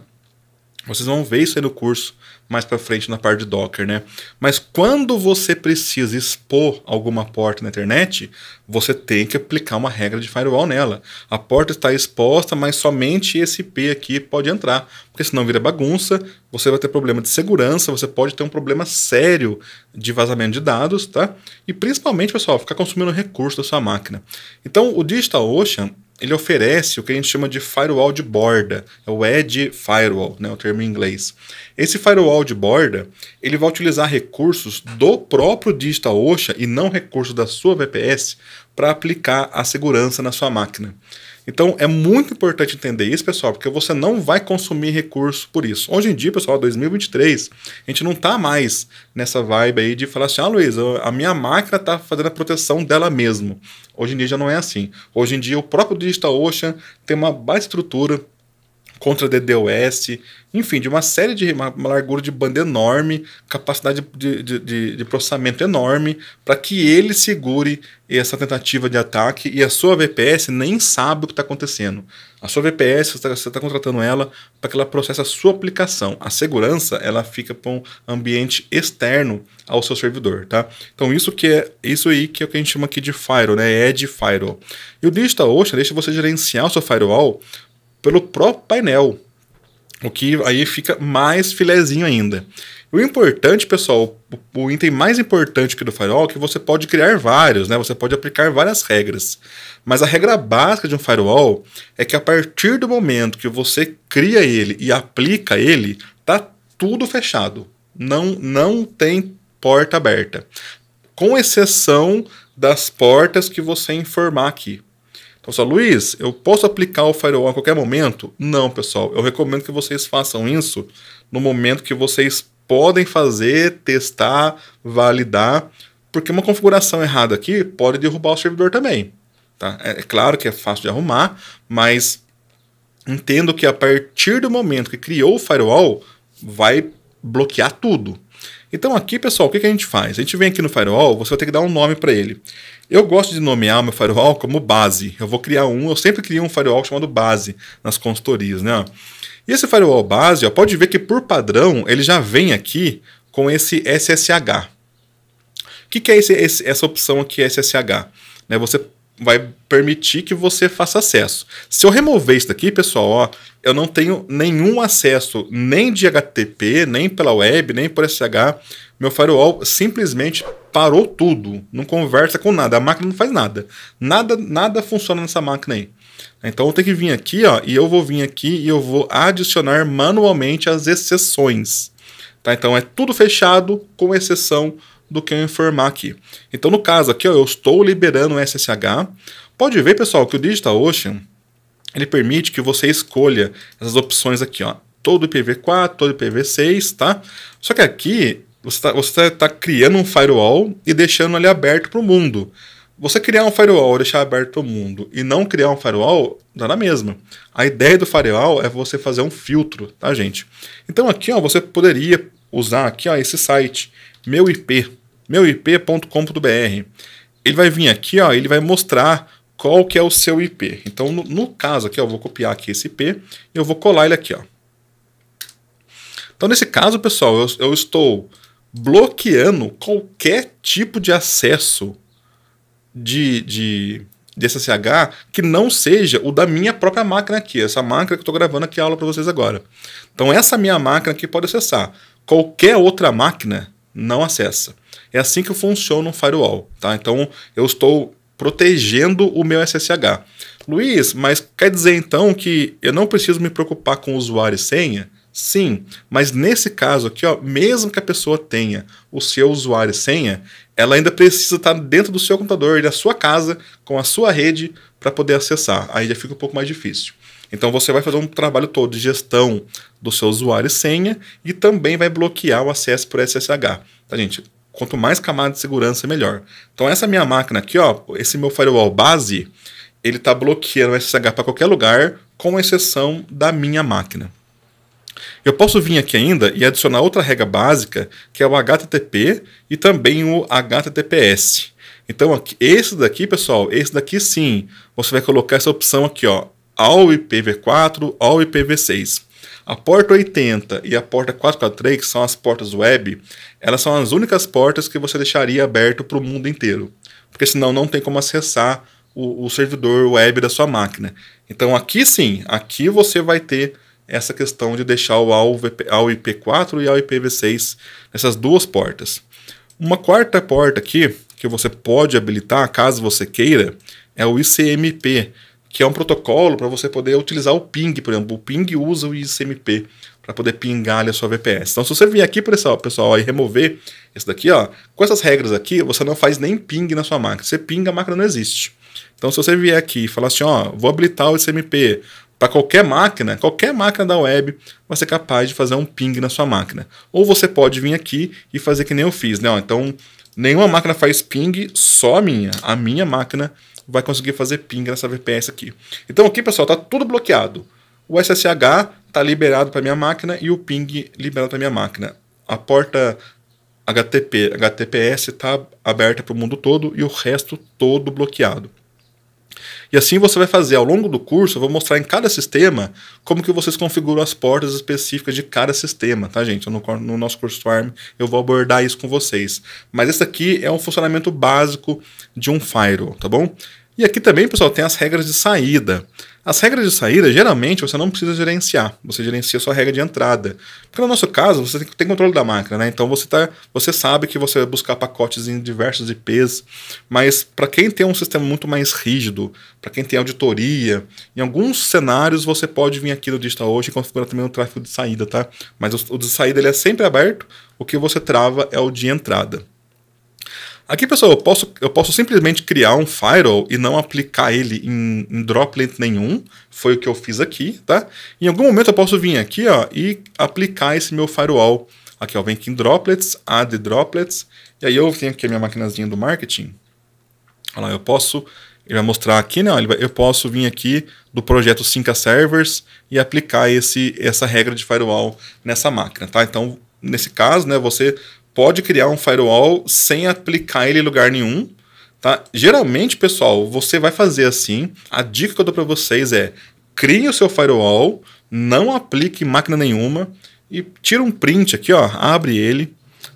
Speaker 1: Vocês vão ver isso aí no curso mais para frente na parte de Docker, né? Mas quando você precisa expor alguma porta na internet, você tem que aplicar uma regra de firewall nela. A porta está exposta, mas somente esse IP aqui pode entrar, porque senão vira bagunça, você vai ter problema de segurança, você pode ter um problema sério de vazamento de dados, tá? E principalmente, pessoal, ficar consumindo recursos da sua máquina. Então, o DigitalOcean, ele oferece o que a gente chama de firewall de borda, é o Edge Firewall, né, o termo em inglês. Esse firewall de borda, ele vai utilizar recursos do próprio DigitalOcean e não recursos da sua VPS para aplicar a segurança na sua máquina. Então é muito importante entender isso, pessoal, porque você não vai consumir recurso por isso. Hoje em dia, pessoal, 2023, a gente não está mais nessa vibe aí de falar assim, Luiz, a minha máquina está fazendo a proteção dela mesmo. Hoje em dia já não é assim. Hoje em dia o próprio DigitalOcean tem uma baixa estrutura contra DDoS, enfim, de uma série de uma largura de banda enorme, capacidade de processamento enorme, para que ele segure essa tentativa de ataque, e a sua VPS nem sabe o que está acontecendo. A sua VPS, você está contratando ela para que ela processe a sua aplicação. A segurança, ela fica para um ambiente externo ao seu servidor, tá? Então isso aí que é o que a gente chama aqui de firewall, né? Edge Firewall. E o DigitalOcean deixa você gerenciar o seu firewall pelo próprio painel, o que aí fica mais filezinho ainda. O importante, pessoal, o item mais importante aqui do firewall é que você pode criar vários, né? Você pode aplicar várias regras. Mas a regra básica de um firewall é que a partir do momento que você cria ele e aplica ele, tá tudo fechado. Não tem porta aberta. com exceção das portas que você informar aqui. Então, só Luiz, eu posso aplicar o firewall a qualquer momento? Não, pessoal. Eu recomendo que vocês façam isso no momento que vocês podem fazer, testar, validar, porque uma configuração errada aqui pode derrubar o servidor também. Tá? É claro que é fácil de arrumar, mas entendo que a partir do momento que criou o firewall, vai bloquear tudo. Então aqui, pessoal, o que a gente faz? A gente vem aqui no firewall, você vai ter que dar um nome para ele. Eu gosto de nomear o meu firewall como base. Eu vou criar eu sempre crio um firewall chamado base nas consultorias, né? E esse firewall base, ó, pode ver que por padrão ele já vem aqui com esse SSH. O que é essa opção aqui, SSH? Né, você vai permitir que você faça acesso. Se eu remover isso daqui, pessoal, ó, eu não tenho nenhum acesso nem de HTTP, nem pela web, nem por SSH. Meu firewall simplesmente parou tudo, não conversa com nada, a máquina não faz nada. Nada funciona nessa máquina aí. Então eu tenho que vir aqui, ó, e eu vou vir aqui e eu vou adicionar manualmente as exceções. Tá? Então é tudo fechado, com exceção do que eu informar aqui. Então no caso aqui, ó, eu estou liberando o SSH. Pode ver, pessoal, que o DigitalOcean ele permite que você escolha essas opções aqui, ó, todo IPv4, todo IPv6, tá? Só que aqui você tá criando um firewall e deixando ele aberto para o mundo. Você criar um firewall e deixar aberto para o mundo e não criar um firewall, dá na mesma. A ideia do firewall é você fazer um filtro, tá, gente? Então aqui, ó, você poderia usar aqui, ó, esse site, meuip.com.br. Ele vai vir aqui, ó, ele vai mostrar qual que é o seu IP. Então, no caso aqui, ó, eu vou copiar aqui esse IP e eu vou colar ele aqui, ó. Então, nesse caso, pessoal, eu estou bloqueando qualquer tipo de acesso de SSH que não seja o da minha própria máquina aqui, essa máquina que eu estou gravando aqui a aula para vocês agora. Então, essa minha máquina aqui pode acessar. Qualquer outra máquina não acessa. É assim que funciona um firewall, tá? Então, eu estou protegendo o meu SSH. Luiz, mas quer dizer então que eu não preciso me preocupar com usuário e senha? Sim, mas nesse caso aqui, ó, mesmo que a pessoa tenha o seu usuário e senha, ela ainda precisa estar dentro do seu computador, da sua casa, com a sua rede, para poder acessar. Aí já fica um pouco mais difícil. Então você vai fazer um trabalho todo de gestão do seu usuário e senha e também vai bloquear o acesso por SSH. Tá, gente? Quanto mais camada de segurança, melhor. Então essa minha máquina aqui, ó, esse meu firewall base, ele está bloqueando o SSH para qualquer lugar, com exceção da minha máquina. Eu posso vir aqui ainda e adicionar outra regra básica, que é o HTTP e também o HTTPS. Então esse daqui, pessoal, esse daqui sim, você vai colocar essa opção aqui, ó, ao IPv4, ao IPv6. A porta 80 e a porta 443, que são as portas web, elas são as únicas portas que você deixaria aberto para o mundo inteiro. Porque senão não tem como acessar o servidor web da sua máquina. Então aqui sim, aqui você vai ter essa questão de deixar o ao IP4 e ao IPv6 nessas duas portas. Uma quarta porta aqui, que você pode habilitar, caso você queira, é o ICMP, que é um protocolo para você poder utilizar o ping, por exemplo. O ping usa o ICMP para poder pingar ali a sua VPS. Então, se você vier aqui, pessoal, e remover esse daqui, ó, com essas regras aqui, você não faz nem ping na sua máquina. Você pinga, a máquina não existe. Então, se você vier aqui e falar assim, ó, vou habilitar o ICMP para qualquer máquina da web, vai ser capaz de fazer um ping na sua máquina. Ou você pode vir aqui e fazer que nem eu fiz, né? Ó, então, nenhuma máquina faz ping, só a minha. A minha máquina vai conseguir fazer ping nessa VPS aqui. Então aqui, pessoal, está tudo bloqueado. O SSH está liberado para minha máquina e o ping liberado para minha máquina. A porta HTTPS está aberta para o mundo todo e o resto todo bloqueado. E assim você vai fazer ao longo do curso, eu vou mostrar em cada sistema como que vocês configuram as portas específicas de cada sistema, tá, gente? No nosso curso Swarm eu vou abordar isso com vocês. Mas esse aqui é um funcionamento básico de um firewall, tá bom? E aqui também, pessoal, tem as regras de saída. As regras de saída, geralmente, você não precisa gerenciar. Você gerencia só a regra de entrada. Porque no nosso caso, você tem que ter controle da máquina, né? Então você sabe que você vai buscar pacotes em diversos IPs. Mas para quem tem um sistema muito mais rígido, para quem tem auditoria, em alguns cenários você pode vir aqui no DigitalOcean e configurar também o tráfego de saída, tá? Mas o de saída ele é sempre aberto. O que você trava é o de entrada. Aqui, pessoal, eu posso simplesmente criar um firewall e não aplicar ele em droplet nenhum. Foi o que eu fiz aqui, tá? Em algum momento eu posso vir aqui, ó, e aplicar esse meu firewall. Aqui, ó, vem aqui em droplets, add droplets, e aí eu venho aqui a minha maquinazinha do marketing. Olha lá, ele vai mostrar aqui, né? Eu posso vir aqui do projeto Cinca Servers e aplicar essa regra de firewall nessa máquina, tá? Então, nesse caso, né, você pode criar um firewall sem aplicar ele em lugar nenhum, tá? Geralmente, pessoal, você vai fazer assim. A dica que eu dou para vocês é: crie o seu firewall, não aplique em máquina nenhuma e tira um print aqui, ó, abre ele.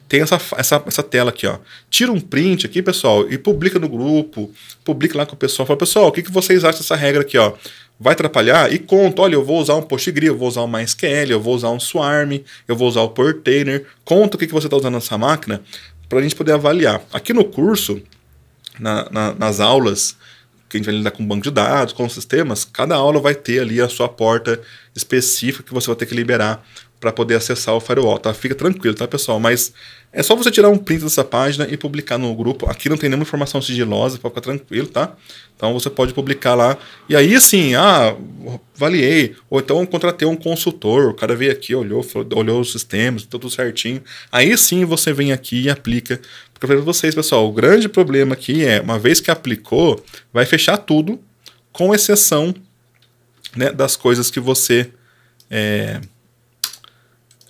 Speaker 1: Tem essa tela aqui, ó. Tira um print aqui, pessoal, e publica no grupo, publica lá com o pessoal. Fala, pessoal, o que vocês acham dessa regra aqui, ó? Vai atrapalhar? E conta, olha, eu vou usar um PostgreSQL, eu vou usar um MySQL, eu vou usar um Swarm, eu vou usar o Portainer. Conta o que você está usando nessa máquina para a gente poder avaliar. Aqui no curso, nas aulas, que a gente vai lidar com banco de dados, com sistemas, cada aula vai ter ali a sua porta específica que você vai ter que liberar para poder acessar o firewall, tá? Fica tranquilo, tá, pessoal? Mas é só você tirar um print dessa página e publicar no grupo. Aqui não tem nenhuma informação sigilosa, pode ficar tranquilo, tá? Então você pode publicar lá. E aí, assim, avaliei. Ou então contratei um consultor, o cara veio aqui, olhou os sistemas, tudo certinho. Aí sim você vem aqui e aplica. Porque eu falei pra vocês, pessoal, o grande problema aqui é, uma vez que aplicou, vai fechar tudo, com exceção, né, das coisas que você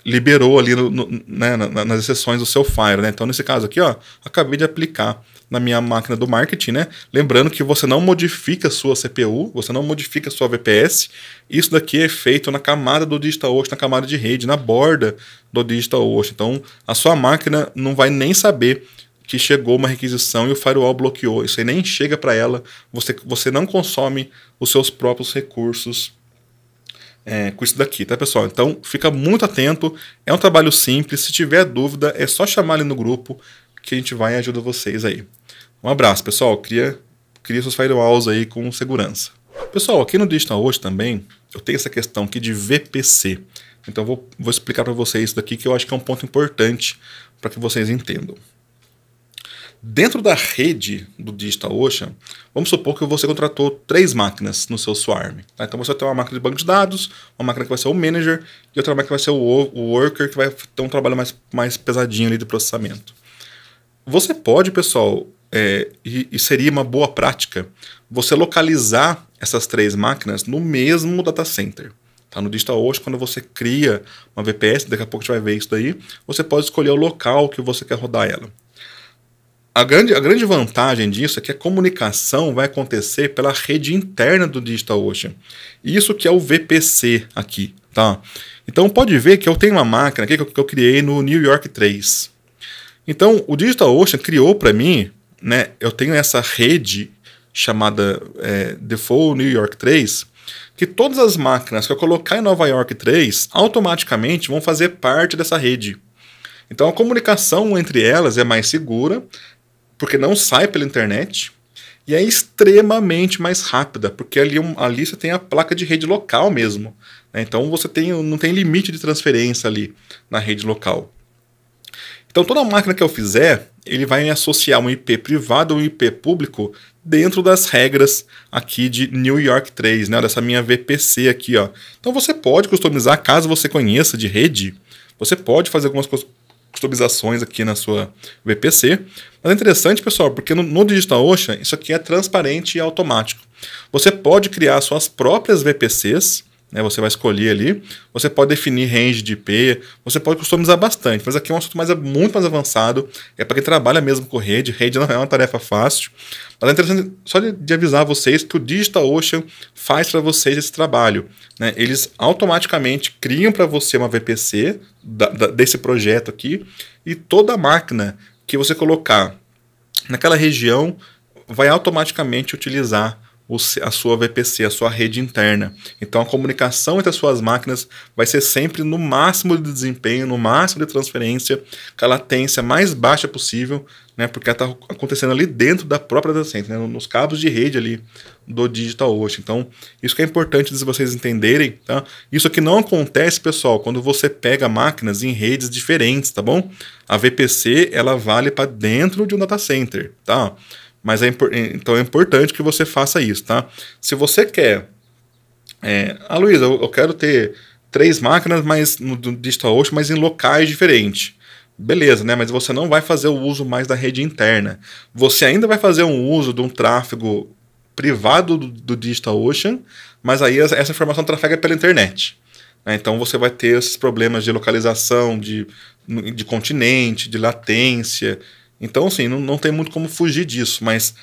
Speaker 1: liberou ali né, nas exceções do seu Fire, né? Então, nesse caso aqui, ó, acabei de aplicar na minha máquina do marketing, né? Lembrando que você não modifica a sua CPU, você não modifica a sua VPS. Isso daqui é feito na camada do DigitalOcean, na camada de rede, na borda do DigitalOcean. Então, a sua máquina não vai nem saber que chegou uma requisição e o firewall bloqueou. Isso aí nem chega para ela. Você não consome os seus próprios recursos com isso daqui, tá, pessoal? Então, fica muito atento. É um trabalho simples. Se tiver dúvida, é só chamar ali no grupo que a gente vai e ajuda vocês aí. Um abraço, pessoal. Cria seus firewalls aí com segurança. Pessoal, aqui no DigitalOcean também, eu tenho essa questão aqui de VPC. Então, vou explicar para vocês isso daqui, que eu acho que é um ponto importante para que vocês entendam. Dentro da rede do DigitalOcean, vamos supor que você contratou 3 máquinas no seu Swarm. Tá? Então você vai ter uma máquina de banco de dados, uma máquina que vai ser o Manager e outra máquina que vai ser o Worker, que vai ter um trabalho mais pesadinho ali de processamento. Você pode, pessoal, e seria uma boa prática, você localizar essas 3 máquinas no mesmo data center. Tá? No DigitalOcean, quando você cria uma VPS, daqui a pouco a gente vai ver isso daí, você pode escolher o local que você quer rodar ela. A grande vantagem disso é que a comunicação vai acontecer pela rede interna do DigitalOcean. Isso que é o VPC aqui, tá? Então pode ver que eu tenho uma máquina aqui que eu criei no New York 3. Então o DigitalOcean criou para mim, né? Eu tenho essa rede chamada Default New York 3, que todas as máquinas que eu colocar em Nova York 3 automaticamente vão fazer parte dessa rede. Então a comunicação entre elas é mais segura, porque não sai pela internet, e é extremamente mais rápida, porque ali você tem a placa de rede local mesmo, né? Então você não tem limite de transferência ali na rede local. Então toda máquina que eu fizer, ele vai associar um IP privado ou um IP público dentro das regras aqui de New York 3, né? Dessa minha VPC aqui, ó. Então você pode customizar, caso você conheça de rede, você pode fazer algumas customizações aqui na sua VPC. Mas é interessante, pessoal, porque no DigitalOcean isso aqui é transparente e automático. Você pode criar suas próprias VPCs, né? Você vai escolher ali, você pode definir range de IP, você pode customizar bastante, mas aqui é um assunto muito mais avançado, é para quem trabalha mesmo com rede não é uma tarefa fácil. Mas é interessante só de avisar vocês que o DigitalOcean faz para vocês esse trabalho, né? Eles automaticamente criam para você uma VPC desse projeto aqui, e toda máquina que você colocar naquela região vai automaticamente utilizar a sua VPC, a sua rede interna. Então a comunicação entre as suas máquinas vai ser sempre no máximo de desempenho, no máximo de transferência, com a latência mais baixa possível, né, porque ela está acontecendo ali dentro da própria data center, né, nos cabos de rede ali do DigitalOcean. Então, isso que é importante de vocês entenderem, tá? Isso aqui não acontece, pessoal, quando você pega máquinas em redes diferentes, tá bom? A VPC, ela vale para dentro de um data center, tá? Mas então é importante que você faça isso, tá? Se você quer... Luísa, eu quero ter 3 máquinas mas no DigitalOcean, mas em locais diferentes. Beleza, né? Mas você não vai fazer o uso mais da rede interna. Você ainda vai fazer um uso de um tráfego privado do DigitalOcean, mas aí essa informação trafega pela internet, né? Então você vai ter esses problemas de localização, de continente, de latência. Então, assim, não tem muito como fugir disso, mas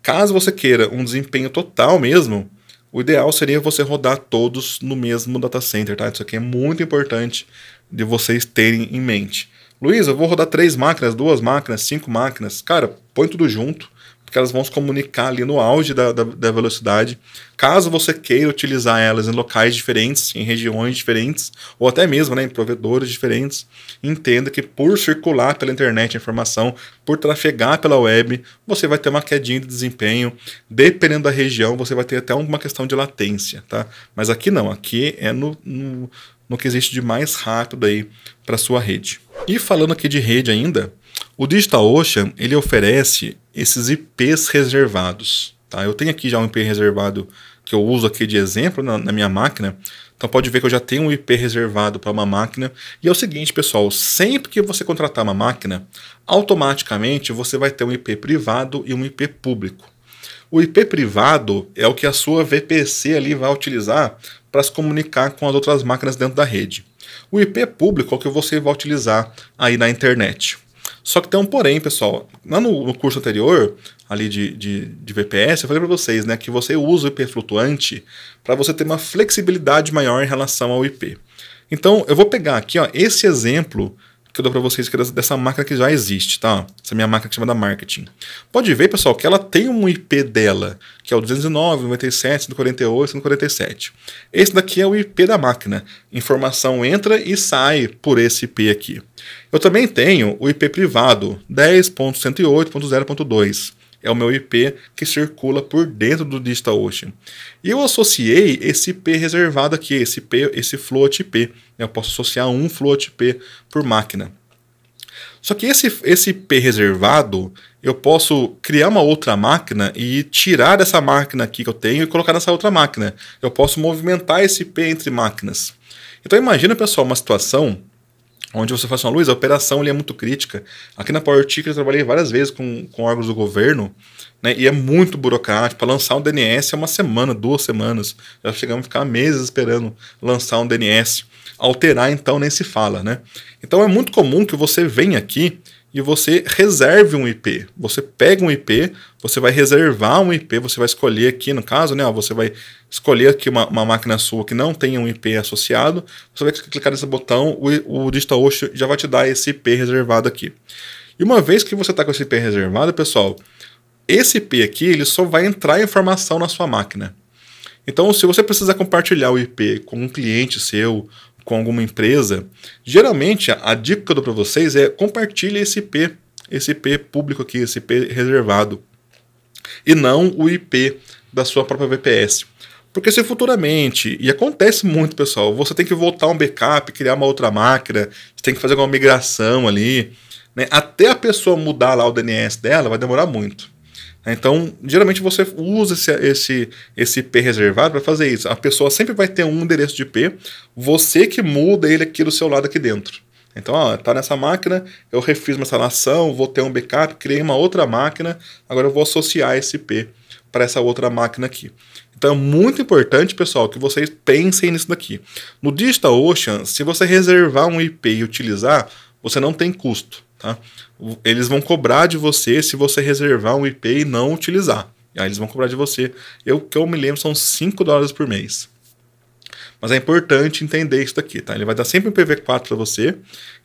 Speaker 1: caso você queira um desempenho total mesmo, o ideal seria você rodar todos no mesmo data center, tá? Isso aqui é muito importante de vocês terem em mente. Luiz, eu vou rodar 3 máquinas, 2 máquinas, 5 máquinas. Cara, põe tudo junto, porque elas vão se comunicar ali no auge da velocidade. Caso você queira utilizar elas em locais diferentes, em regiões diferentes, ou até mesmo, né, em provedores diferentes, entenda que por circular pela internet a informação, por trafegar pela web, você vai ter uma quedinha de desempenho. Dependendo da região, você vai ter até uma questão de latência, tá? Mas aqui não, aqui é no que existe de mais rápido aí para sua rede. E falando aqui de rede ainda, o DigitalOcean, ele oferece esses IPs reservados, tá? Eu tenho aqui já um IP reservado que eu uso aqui de exemplo na minha máquina. Então pode ver que eu já tenho um IP reservado para uma máquina. E é o seguinte, pessoal, sempre que você contratar uma máquina, automaticamente você vai ter um IP privado e um IP público. O IP privado é o que a sua VPC ali vai utilizar para se comunicar com as outras máquinas dentro da rede. O IP público é o que você vai utilizar aí na internet. Só que tem um porém, pessoal. Lá no curso anterior, ali de VPS, eu falei para vocês, né, que você usa o IP flutuante para você ter uma flexibilidade maior em relação ao IP. Então, eu vou pegar aqui, ó, esse exemplo que eu dou para vocês, que é dessa máquina que já existe, tá? Essa minha máquina que chama da Marketing. Pode ver, pessoal, que ela tem um IP dela, que é o 209, 97, 148, 147. Esse daqui é o IP da máquina. Informação entra e sai por esse IP aqui. Eu também tenho o IP privado, 10.108.0.2. É o meu IP que circula por dentro do DigitalOcean. E eu associei esse IP reservado aqui, esse float IP. Eu posso associar um float IP por máquina. Só que esse IP reservado, eu posso criar uma outra máquina e tirar dessa máquina aqui que eu tenho e colocar nessa outra máquina. Eu posso movimentar esse IP entre máquinas. Então imagina, pessoal, uma situação onde você faz uma luz, a operação ali é muito crítica. Aqui na PowerTicket eu trabalhei várias vezes com órgãos do governo, né, e é muito burocrático. Para lançar um DNS é uma semana, 2 semanas. Já chegamos a ficar meses esperando lançar um DNS. Alterar, então, nem se fala, né? Então é muito comum que você venha aqui e você reserve um IP. Você pega um IP, você vai reservar um IP, você vai escolher aqui, no caso, né? Você vai escolher aqui uma máquina sua que não tenha um IP associado, você vai clicar nesse botão, o DigitalOcean já vai te dar esse IP reservado aqui. E uma vez que você está com esse IP reservado, pessoal, esse IP aqui ele só vai entrar informação na sua máquina. Então, se você precisar compartilhar o IP com um cliente seu, com alguma empresa, geralmente a dica que eu dou para vocês é compartilhe esse IP público aqui, esse IP reservado, e não o IP da sua própria VPS. Porque se futuramente, e acontece muito, pessoal, você tem que voltar um backup, criar uma outra máquina, você tem que fazer alguma migração ali, né? Até a pessoa mudar lá o DNS dela, vai demorar muito. Então, geralmente você usa esse IP reservado para fazer isso. A pessoa sempre vai ter um endereço de IP, você que muda ele aqui do seu lado aqui dentro. Então, ó, tá nessa máquina, eu refiz uma instalação, vou ter um backup, criei uma outra máquina, agora eu vou associar esse IP para essa outra máquina aqui. Então é muito importante, pessoal, que vocês pensem nisso daqui. No DigitalOcean, se você reservar um IP e utilizar, você não tem custo, tá? Eles vão cobrar de você se você reservar um IP e não utilizar. Aí eles vão cobrar de você. Que eu me lembro, são $5 por mês. Mas é importante entender isso daqui, tá? Ele vai dar sempre um IPv4 para você,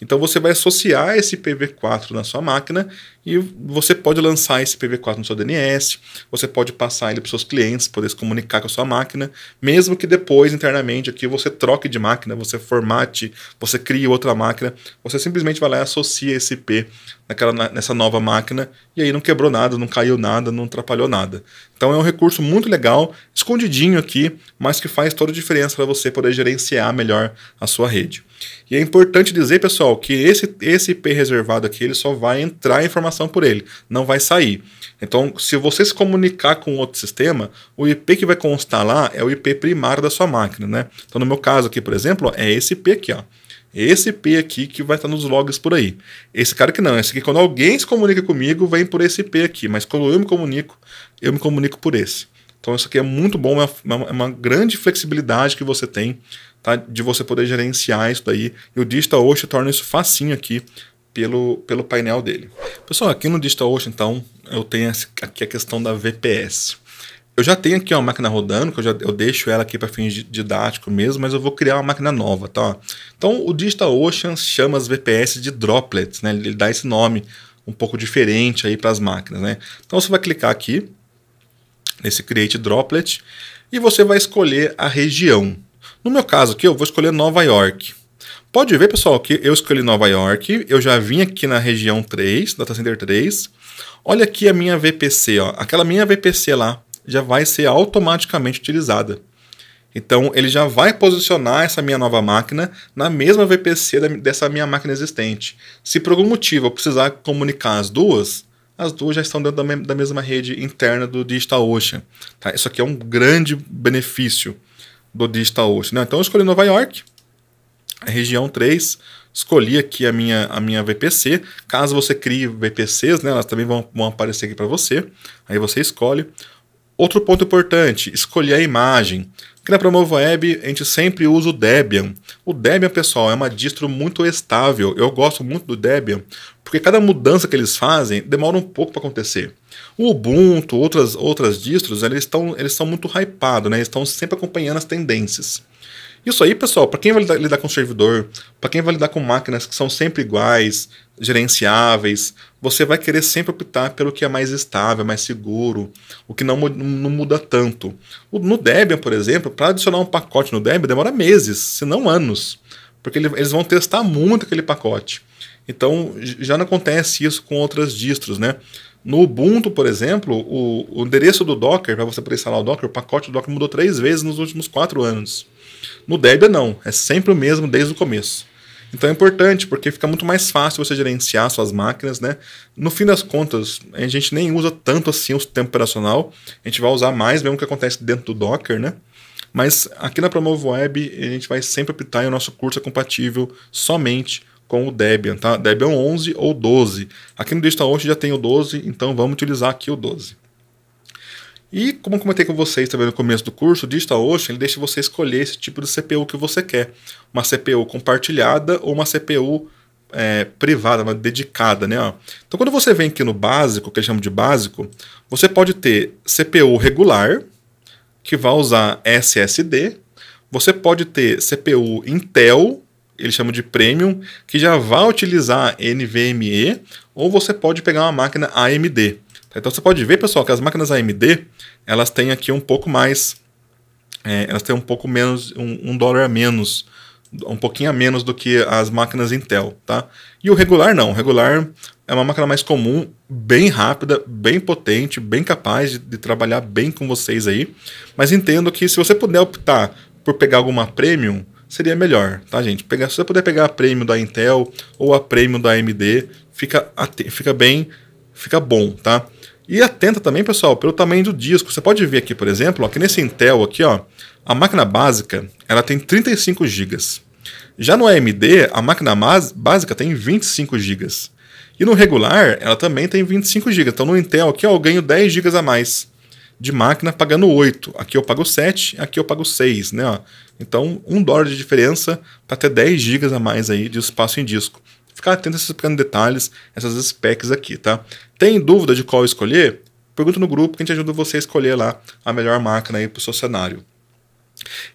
Speaker 1: então você vai associar esse IPv4 na sua máquina e você pode lançar esse IPv4 no seu DNS, você pode passar ele para os seus clientes, poder se comunicar com a sua máquina, mesmo que depois, internamente, aqui você troque de máquina, você formate, você crie outra máquina, você simplesmente vai lá e associa esse IP nessa nova máquina, e aí não quebrou nada, não caiu nada, não atrapalhou nada. Então é um recurso muito legal, escondidinho aqui, mas que faz toda a diferença para você poder gerenciar melhor a sua rede. E é importante dizer, pessoal, que esse IP reservado aqui, ele só vai entrar informação por ele, não vai sair. Então, se você se comunicar com outro sistema, o IP que vai constar lá é o IP primário da sua máquina, né? Então, no meu caso aqui, por exemplo, é esse IP aqui, ó. Esse IP aqui que vai estar nos logs por aí. Esse cara que não, esse aqui quando alguém se comunica comigo, vem por esse IP aqui, mas quando eu me comunico por esse. Então isso aqui é muito bom, é uma grande flexibilidade que você tem, tá, de você poder gerenciar isso daí. E o DigitalOcean torna isso facinho aqui pelo painel dele. Pessoal, aqui no DigitalOcean, então, eu tenho aqui a questão da VPS. Eu já tenho aqui uma máquina rodando, que eu deixo ela aqui para fins didáticos mesmo, mas eu vou criar uma máquina nova, tá? Então, o DigitalOcean chama as VPS de droplets, né? Ele dá esse nome um pouco diferente aí para as máquinas, né? Então, você vai clicar aqui nesse Create Droplet e você vai escolher a região. No meu caso aqui, eu vou escolher Nova York. Pode ver, pessoal, que eu escolhi Nova York, eu já vim aqui na região 3, Data Center 3. Olha aqui a minha VPC, ó. Aquela minha VPC lá já vai ser automaticamente utilizada. Então, ele já vai posicionar essa minha nova máquina na mesma VPC dessa minha máquina existente. Se por algum motivo eu precisar comunicar as duas já estão dentro da mesma rede interna do DigitalOcean. Tá? Isso aqui é um grande benefício do DigitalOcean, né? Então, eu escolhi Nova York, a região 3, escolhi aqui a minha VPC. Caso você crie VPCs, né, elas também vão aparecer aqui para você. Aí você escolhe. Outro ponto importante, escolher a imagem. Aqui na PromovoWeb a gente sempre usa o Debian. O Debian, pessoal, é uma distro muito estável. Eu gosto muito do Debian, porque cada mudança que eles fazem demora um pouco para acontecer. O Ubuntu, outras distros, eles são muito hypados, né? Eles estão sempre acompanhando as tendências. Isso aí, pessoal, para quem vai lidar com servidor, para quem vai lidar com máquinas que são sempre iguais, gerenciáveis, você vai querer sempre optar pelo que é mais estável, mais seguro, o que não muda tanto. No Debian, por exemplo, para adicionar um pacote no Debian demora meses, se não anos, porque eles vão testar muito aquele pacote. Então, já não acontece isso com outras distros, né? No Ubuntu, por exemplo, o endereço do Docker, para você poder instalar o Docker, o pacote do Docker mudou 3 vezes nos últimos 4 anos. No Debian não, é sempre o mesmo desde o começo. Então é importante, porque fica muito mais fácil você gerenciar suas máquinas, né? No fim das contas, a gente nem usa tanto assim o sistema operacional, a gente vai usar mais mesmo o que acontece dentro do Docker, né? Mas aqui na PromovoWeb a gente vai sempre optar e o nosso curso é compatível somente com o Debian, tá? Debian 11 ou 12. Aqui no DigitalOcean já tem o 12, então vamos utilizar aqui o 12. E como eu comentei com vocês também no começo do curso, o DigitalOcean ele deixa você escolher esse tipo de CPU que você quer. Uma CPU compartilhada ou uma CPU privada, uma dedicada, né? Então quando você vem aqui no básico, que eles chamam de básico, você pode ter CPU regular, que vai usar SSD. Você pode ter CPU Intel, eles chamam de Premium, que já vai utilizar NVMe, ou você pode pegar uma máquina AMD. Então você pode ver, pessoal, que as máquinas AMD, elas têm aqui um pouco mais, elas têm um pouco menos, $1 a menos, um pouquinho a menos do que as máquinas Intel, tá? E o regular não, o regular é uma máquina mais comum, bem rápida, bem potente, bem capaz de trabalhar bem com vocês aí, mas entendo que se você puder optar por pegar alguma Premium, seria melhor, tá, gente? Se você puder pegar a Premium da Intel ou a Premium da AMD, fica bom, tá? E atenta também, pessoal, pelo tamanho do disco. Você pode ver aqui, por exemplo, aqui nesse Intel aqui, ó, a máquina básica, ela tem 35 GB. Já no AMD, a máquina básica tem 25 GB. E no regular, ela também tem 25 GB. Então no Intel aqui, ó, eu ganho 10 GB a mais de máquina pagando 8. Aqui eu pago 7, aqui eu pago 6, né? Ó. Então $1 de diferença para ter 10 GB a mais aí de espaço em disco. Ficar atento a esses pequenos detalhes, essas specs aqui, tá? Tem dúvida de qual escolher? Pergunta no grupo que a gente ajuda você a escolher lá a melhor máquina aí para o seu cenário.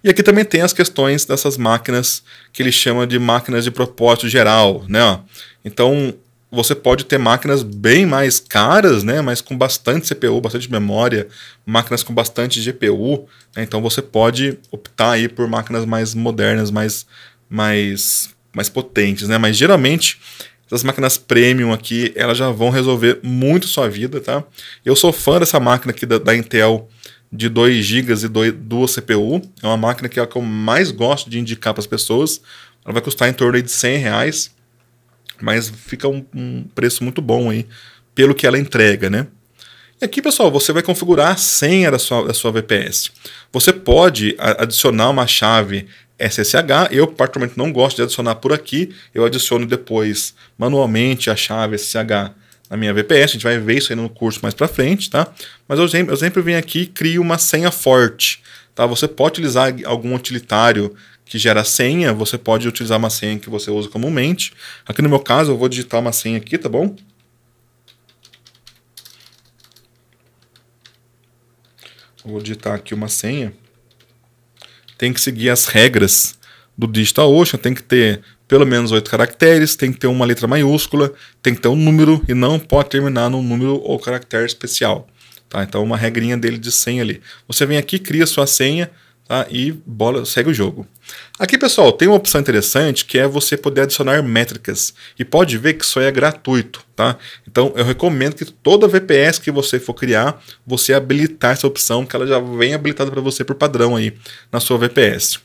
Speaker 1: E aqui também tem as questões dessas máquinas que ele chama de máquinas de propósito geral, né? Então, você pode ter máquinas bem mais caras, né? Mas com bastante CPU, bastante memória, máquinas com bastante GPU, né? Então você pode optar aí por máquinas mais modernas, mais potentes, né? Mas geralmente essas máquinas premium aqui, elas já vão resolver muito sua vida, tá? Eu sou fã dessa máquina aqui da Intel de 2 GB e duas CPU. É uma máquina que é a que eu mais gosto de indicar para as pessoas. Ela vai custar em torno de R$100, mas fica um preço muito bom aí, pelo que ela entrega, né? E aqui, pessoal, você vai configurar a senha da sua VPS. Você pode adicionar uma chave SSH. Eu, particularmente, não gosto de adicionar por aqui. Eu adiciono depois, manualmente, a chave SSH na minha VPS. A gente vai ver isso aí no curso mais pra frente, tá? Mas eu sempre venho aqui e crio uma senha forte, tá? Você pode utilizar algum utilitário que gera senha. Você pode utilizar uma senha que você usa comumente. Aqui no meu caso, eu vou digitar uma senha aqui, tá bom? Eu vou digitar aqui uma senha. Tem que seguir as regras do DigitalOcean, tem que ter pelo menos 8 caracteres, tem que ter uma letra maiúscula, tem que ter um número e não pode terminar num número ou caractere especial. Tá? Então, uma regrinha dele de senha ali. Você vem aqui, cria sua senha, tá? E segue o jogo. Aqui, pessoal, tem uma opção interessante que é você poder adicionar métricas. E pode ver que isso aí é gratuito, tá? Então, eu recomendo que toda VPS que você for criar, você habilitar essa opção, que ela já vem habilitada para você por padrão aí na sua VPS.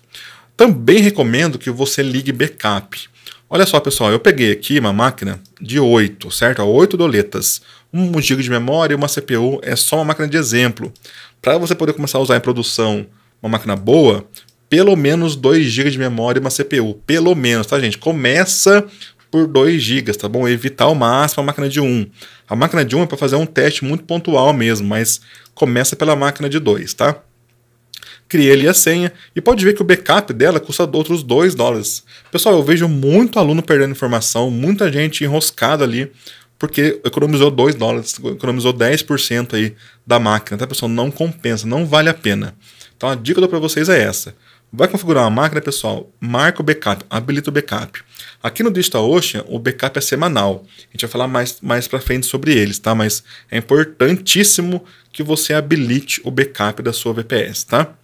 Speaker 1: Também recomendo que você ligue backup. Olha só, pessoal, eu peguei aqui uma máquina de 8, certo? 8 doletas, 1 GB de memória e uma CPU, é só uma máquina de exemplo. Para você poder começar a usar em produção uma máquina boa, pelo menos 2 GB de memória e uma CPU. Pelo menos, tá, gente? Começa por 2 GB, tá bom? Evitar ao máximo a máquina de 1. A máquina de 1 é para fazer um teste muito pontual mesmo, mas começa pela máquina de 2, tá? Criei ali a senha e pode ver que o backup dela custa outros $2. Pessoal, eu vejo muito aluno perdendo informação, muita gente enroscada ali, porque economizou $2, economizou 10% aí da máquina, tá, pessoal? Não compensa, não vale a pena. Então a dica que eu dou para vocês é essa. Vai configurar uma máquina, pessoal, marca o backup, habilita o backup. Aqui no DigitalOcean, o backup é semanal. A gente vai falar mais para frente sobre eles, tá? Mas é importantíssimo que você habilite o backup da sua VPS, tá?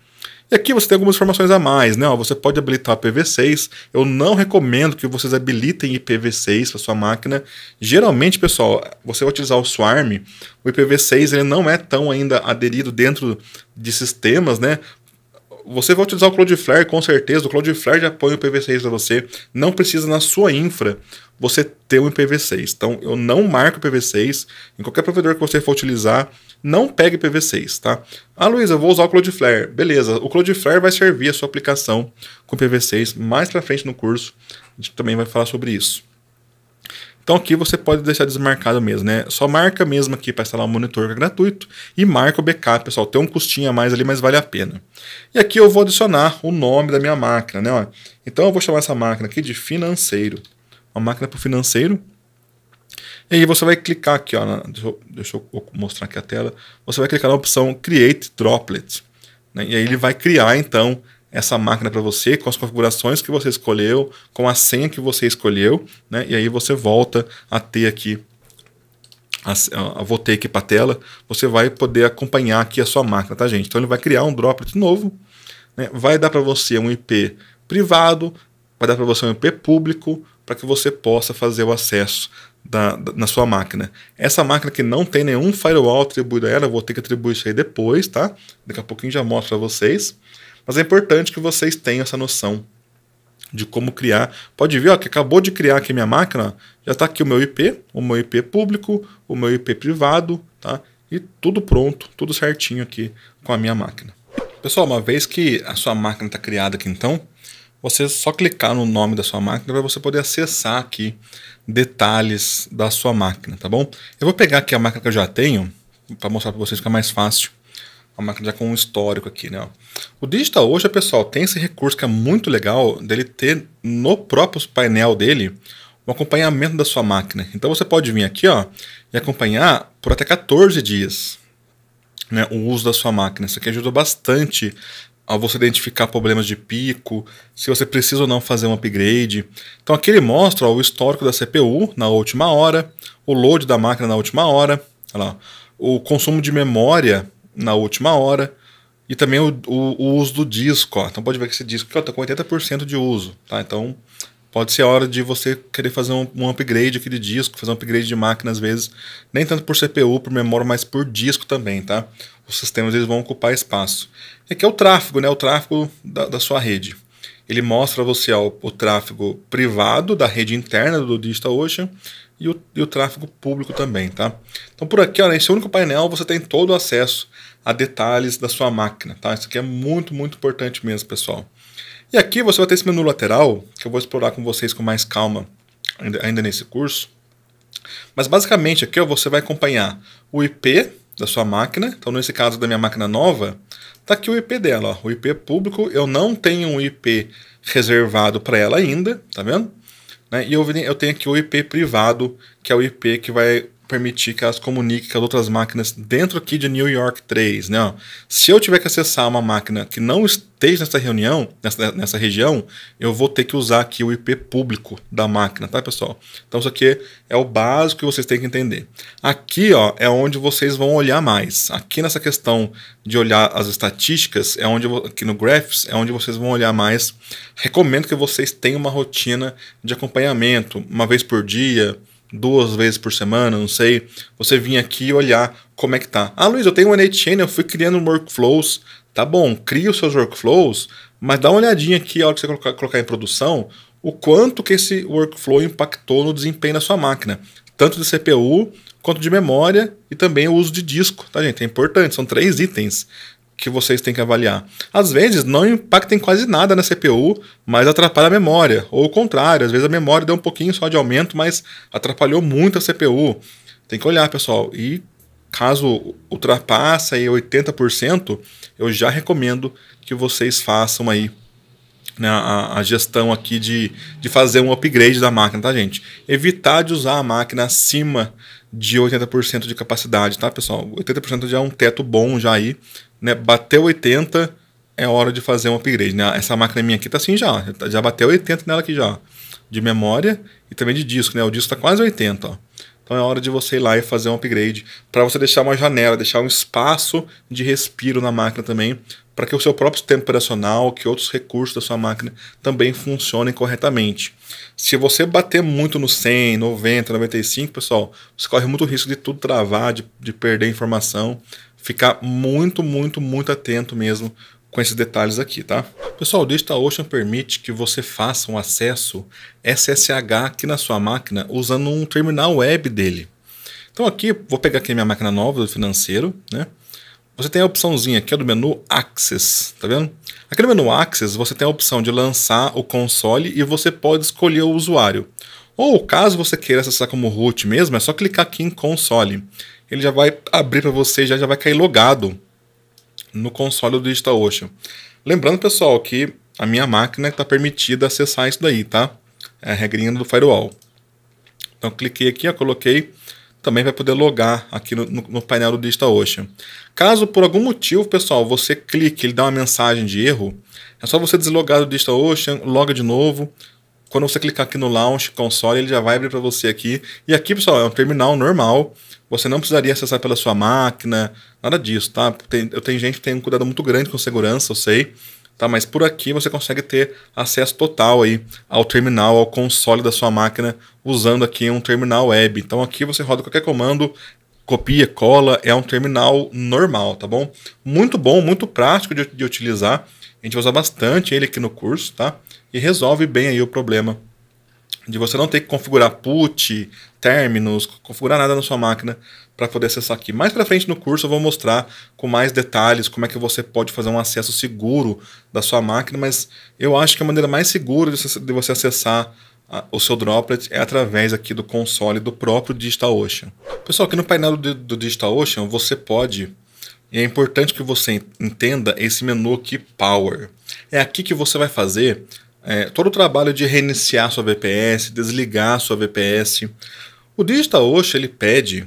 Speaker 1: E aqui você tem algumas informações a mais, né? Você pode habilitar IPv6. Eu não recomendo que vocês habilitem IPv6 para sua máquina. Geralmente, pessoal, você vai utilizar o Swarm. O IPv6 ele não é tão ainda aderido dentro de sistemas, né? Você vai utilizar o Cloudflare, com certeza. O Cloudflare já põe o IPv6 para você. Não precisa na sua infra você ter um IPv6. Então, eu não marco IPv6. Em qualquer provedor que você for utilizar, não pegue IPv6, tá? Ah, Luiz, eu vou usar o Cloudflare. Beleza, o Cloudflare vai servir a sua aplicação com IPv6. Mais para frente no curso, a gente também vai falar sobre isso. Então aqui você pode deixar desmarcado mesmo, né? Só marca mesmo aqui para instalar um monitor que é gratuito e marca o backup, pessoal. Tem um custinho a mais ali, mas vale a pena. E aqui eu vou adicionar o nome da minha máquina, né? Então eu vou chamar essa máquina aqui de financeiro. Uma máquina para o financeiro. E aí você vai clicar aqui, ó, deixa eu mostrar aqui a tela. Você vai clicar na opção Create Droplet, né? E aí ele vai criar então essa máquina para você, com as configurações que você escolheu, com a senha que você escolheu, né? E aí você volta a ter aqui, voltei aqui para a tela, você vai poder acompanhar aqui a sua máquina, tá, gente? Então ele vai criar um droplet novo, né? Vai dar para você um IP privado, vai dar para você um IP público, para que você possa fazer o acesso na sua máquina. Essa máquina que não tem nenhum firewall atribuído a ela, eu vou ter que atribuir isso aí depois, tá? Daqui a pouquinho já mostro para vocês. Mas é importante que vocês tenham essa noção de como criar. Pode ver, ó, que acabou de criar aqui minha máquina, ó, já está aqui o meu IP público, o meu IP privado, tá? E tudo pronto, tudo certinho aqui com a minha máquina. Pessoal, uma vez que a sua máquina está criada aqui então, você só clicar no nome da sua máquina para você poder acessar aqui detalhes da sua máquina, tá bom? Eu vou pegar aqui a máquina que eu já tenho, para mostrar para vocês ficar mais fácil. A máquina já com um histórico aqui, né? O DigitalOcean, pessoal, tem esse recurso que é muito legal dele ter no próprio painel dele o acompanhamento da sua máquina. Então você pode vir aqui, ó, e acompanhar por até 14 dias, né, o uso da sua máquina. Isso aqui ajuda bastante ao você identificar problemas de pico, se você precisa ou não fazer um upgrade. Então aqui ele mostra ó, o histórico da CPU na última hora, o load da máquina na última hora, olha lá, o consumo de memória na última hora e também o uso do disco. Ó. Então pode ver que esse disco está com 80% de uso. Tá? Então pode ser a hora de você querer fazer um upgrade aqui de disco, fazer um upgrade de máquina às vezes, nem tanto por CPU, por memória, mas por disco também, tá? Os sistemas eles vão ocupar espaço. E aqui é o tráfego, né? O tráfego da sua rede. Ele mostra a você ó, o tráfego privado da rede interna do DigitalOcean e o tráfego público também, tá? Então por aqui, ó, nesse único painel, você tem todo o acesso a detalhes da sua máquina, tá? Isso aqui é muito, muito importante mesmo, pessoal. E aqui você vai ter esse menu lateral, que eu vou explorar com vocês com mais calma ainda nesse curso. Mas basicamente aqui ó, você vai acompanhar o IP da sua máquina. Então nesse caso da minha máquina nova, tá aqui o IP dela. Ó. O IP público, eu não tenho um IP reservado para ela ainda, tá vendo? Né? E eu tenho aqui o IP privado, que é o IP que vai permitir que elas comuniquem com as outras máquinas dentro aqui de New York 3, né? Ó. Se eu tiver que acessar uma máquina que não esteja nessa região, eu vou ter que usar aqui o IP público da máquina, tá, pessoal? Então isso aqui é o básico que vocês têm que entender. Aqui, ó, é onde vocês vão olhar mais. Aqui nessa questão de olhar as estatísticas, aqui no Graphs, é onde vocês vão olhar mais. Recomendo que vocês tenham uma rotina de acompanhamento, uma vez por dia, 2 vezes por semana, não sei, você vir aqui e olhar como é que tá. Ah, Luiz, eu tenho um N8Chain, eu fui criando workflows. Tá bom, cria os seus workflows, mas dá uma olhadinha aqui, a hora que você colocar em produção, o quanto que esse workflow impactou no desempenho da sua máquina. Tanto de CPU, quanto de memória e também o uso de disco, tá, gente? É importante, são 3 itens que vocês têm que avaliar. Às vezes não impacta em quase nada na CPU, mas atrapalha a memória. Ou o contrário, às vezes a memória deu um pouquinho só de aumento, mas atrapalhou muito a CPU. Tem que olhar, pessoal. E caso ultrapasse aí 80%, eu já recomendo que vocês façam aí né, a gestão aqui de fazer um upgrade da máquina, tá, gente? Evitar de usar a máquina acima de 80% de capacidade, tá, pessoal? 80% já é um teto bom já aí, né? Bateu 80, é hora de fazer um upgrade, né? Essa máquina minha aqui tá assim já bateu 80 nela aqui já, de memória e também de disco, né? O disco tá quase 80, ó. Então é hora de você ir lá e fazer um upgrade para você deixar uma janela, deixar um espaço de respiro na máquina também, para que o seu próprio sistema operacional, que outros recursos da sua máquina também funcionem corretamente. Se você bater muito no 100, 90, 95, pessoal, você corre muito risco de tudo travar, de perder informação. Ficar muito, muito, muito atento mesmo com esses detalhes aqui, tá? Pessoal, o DigitalOcean permite que você faça um acesso SSH aqui na sua máquina usando um terminal web dele. Então aqui, vou pegar aqui a minha máquina nova do financeiro, né? Você tem a opçãozinha aqui do menu Access, tá vendo? Aqui no menu Access você tem a opção de lançar o console e você pode escolher o usuário. Ou caso você queira acessar como root mesmo, é só clicar aqui em console. Ele já vai abrir para você, já vai cair logado no console do DigitalOcean. Lembrando, pessoal, que a minha máquina está permitida acessar isso daí, tá? É a regrinha do firewall. Então cliquei aqui, eu coloquei, também vai poder logar aqui no painel do DigitalOcean. Caso por algum motivo, pessoal, você clique, ele dá uma mensagem de erro, é só você deslogar do DigitalOcean, loga de novo. Quando você clicar aqui no Launch Console, ele já vai abrir para você aqui. E aqui, pessoal, é um terminal normal. Você não precisaria acessar pela sua máquina, nada disso, tá? Eu tenho gente que tem um cuidado muito grande com segurança, eu sei. Tá? Mas por aqui você consegue ter acesso total aí ao terminal, ao console da sua máquina, usando aqui um terminal web. Então aqui você roda qualquer comando, copia, cola, é um terminal normal, tá bom? Muito bom, muito prático de utilizar. A gente vai usar bastante ele aqui no curso, tá? E resolve bem aí o problema de você não ter que configurar put, terminus, configurar nada na sua máquina para poder acessar aqui. Mais para frente no curso eu vou mostrar com mais detalhes como é que você pode fazer um acesso seguro da sua máquina, mas eu acho que a maneira mais segura de você acessar o seu Droplet é através aqui do console do próprio DigitalOcean. Pessoal, aqui no painel do DigitalOcean você pode, e é importante que você entenda esse menu aqui, Power. É aqui que você vai fazer todo o trabalho de reiniciar sua VPS, desligar sua VPS. O DigitalOcean ele pede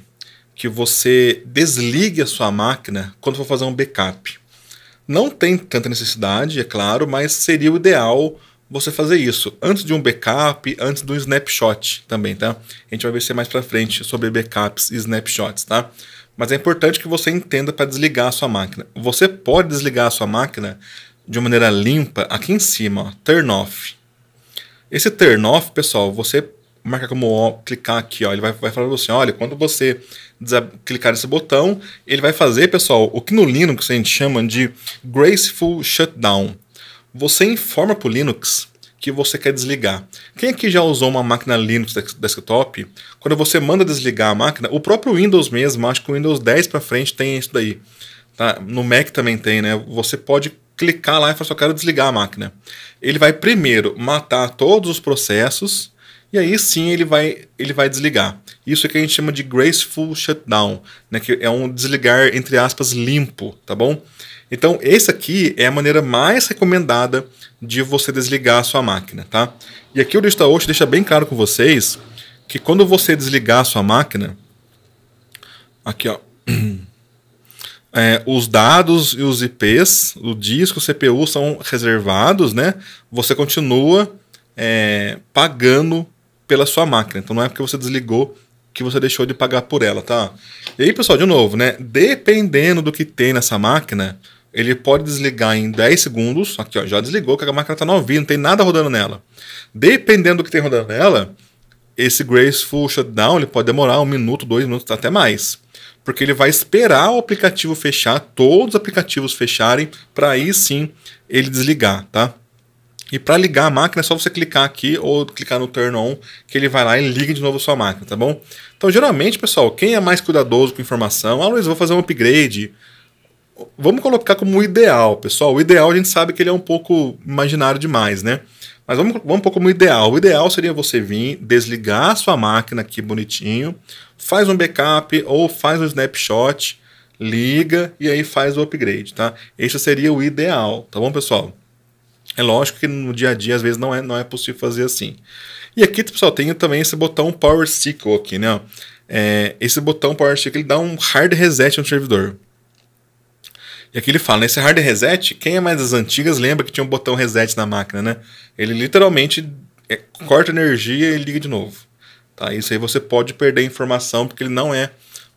Speaker 1: que você desligue a sua máquina quando for fazer um backup. Não tem tanta necessidade, é claro, mas seria o ideal você fazer isso antes de um backup, antes do snapshot também, tá? A gente vai ver se mais para frente sobre backups e snapshots, tá? Mas é importante que você entenda para desligar a sua máquina. Você pode desligar a sua máquina de uma maneira limpa aqui em cima, ó, turn off. Esse turn off, pessoal, você marca como ó, clicar aqui, ó, ele vai falar para você, olha, quando você clicar nesse botão, ele vai fazer, pessoal, o que no Linux a gente chama de graceful shutdown. Você informa para o Linux que você quer desligar. Quem aqui já usou uma máquina Linux desktop? Quando você manda desligar a máquina, o próprio Windows mesmo, acho que o Windows 10 para frente tem isso daí. Tá? No Mac também tem, né? Você pode clicar lá e falar, só quero desligar a máquina. Ele vai primeiro matar todos os processos e aí sim ele vai desligar. Isso é que a gente chama de graceful shutdown, né? Que é um desligar, entre aspas, limpo, tá bom? Então, esse aqui é a maneira mais recomendada de você desligar a sua máquina, tá? E aqui o DigitalOcean deixa bem claro com vocês que quando você desligar a sua máquina, aqui ó, os dados e os IPs, o disco, o CPU são reservados, né? Você continua pagando pela sua máquina. Então não é porque você desligou que você deixou de pagar por ela, tá? E aí, pessoal, de novo, né? Dependendo do que tem nessa máquina, ele pode desligar em 10 segundos. Aqui, ó, já desligou, que a máquina está novinha, não tem nada rodando nela. Dependendo do que tem rodando nela, esse graceful shutdown ele pode demorar 1 minuto, 2 minutos, até mais. Porque ele vai esperar o aplicativo fechar, todos os aplicativos fecharem, para aí sim ele desligar, tá? E para ligar a máquina é só você clicar aqui ou clicar no turn on, que ele vai lá e liga de novo a sua máquina, tá bom? Então, geralmente, pessoal, quem é mais cuidadoso com informação, Luiz, vou fazer um upgrade. Vamos colocar como o ideal, pessoal. O ideal a gente sabe que ele é um pouco imaginário demais, né? Mas vamos pôr como ideal. O ideal seria você vir, desligar a sua máquina aqui bonitinho, faz um backup ou faz um snapshot, liga e aí faz o upgrade, tá? Esse seria o ideal, tá bom, pessoal? É lógico que no dia a dia às vezes não é possível fazer assim. E aqui, pessoal, tem também esse botão Power Cycle aqui, né? Esse botão Power Cycle ele dá um hard reset no servidor. E aqui ele fala, nesse hard reset, quem é mais das antigas lembra que tinha um botão reset na máquina, né? Ele literalmente corta energia e liga de novo. Tá? Isso aí você pode perder informação porque ele não é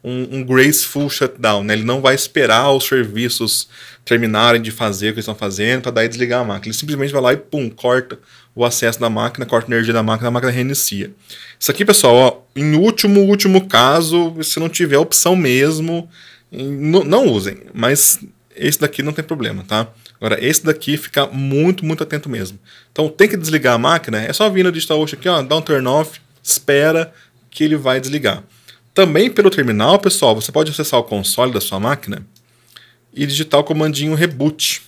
Speaker 1: um graceful shutdown, né? Ele não vai esperar os serviços terminarem de fazer o que eles estão fazendo para daí desligar a máquina. Ele simplesmente vai lá e pum, corta o acesso da máquina, corta a energia da máquina, a máquina reinicia. Isso aqui, pessoal, ó, em último caso, se não tiver opção mesmo, não usem, mas esse daqui não tem problema, tá? Agora, esse daqui fica muito atento mesmo. Então, tem que desligar a máquina, é só vir no DigitalOcean aqui, ó, dá um turn off, espera que ele vai desligar. Também pelo terminal, pessoal, você pode acessar o console da sua máquina e digitar o comandinho reboot.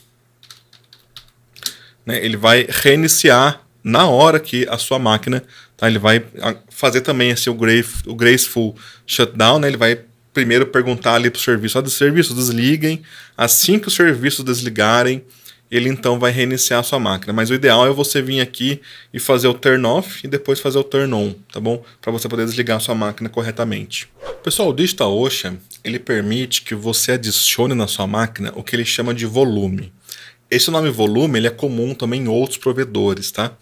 Speaker 1: Né? Ele vai reiniciar na hora que a sua máquina, tá? Ele vai fazer também assim, o graceful shutdown, né? Ele vai primeiro perguntar ali para o serviço, os serviços desliguem, assim que os serviços desligarem, ele então vai reiniciar a sua máquina. Mas o ideal é você vir aqui e fazer o turn off e depois fazer o turn on, tá bom? Para você poder desligar a sua máquina corretamente. Pessoal, o DigitalOcean, ele permite que você adicione na sua máquina o que ele chama de volume. Esse nome volume ele é comum também em outros provedores, tá?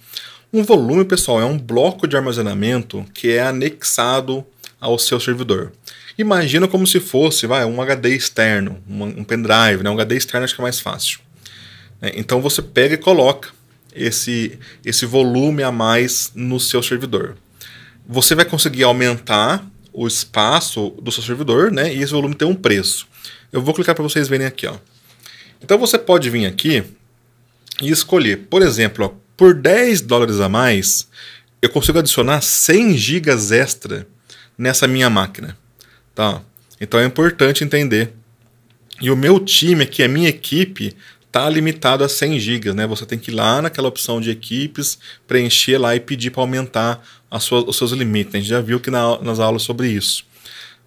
Speaker 1: Um volume, pessoal, é um bloco de armazenamento que é anexado ao seu servidor. Imagina como se fosse um HD externo, um pendrive, né? Um HD externo acho que é mais fácil. Então você pega e coloca esse volume a mais no seu servidor. Você vai conseguir aumentar o espaço do seu servidor, né? E esse volume tem um preço. Eu vou clicar para vocês verem aqui, ó. Então você pode vir aqui e escolher, por exemplo, ó, por $10 a mais, eu consigo adicionar 100 GB extra nessa minha máquina. Tá? Então é importante entender. E o meu time aqui, a minha equipe, está limitado a 100 GB, né? Você tem que ir lá naquela opção de equipes, preencher lá e pedir para aumentar os seus limites. A gente já viu aqui nas aulas sobre isso.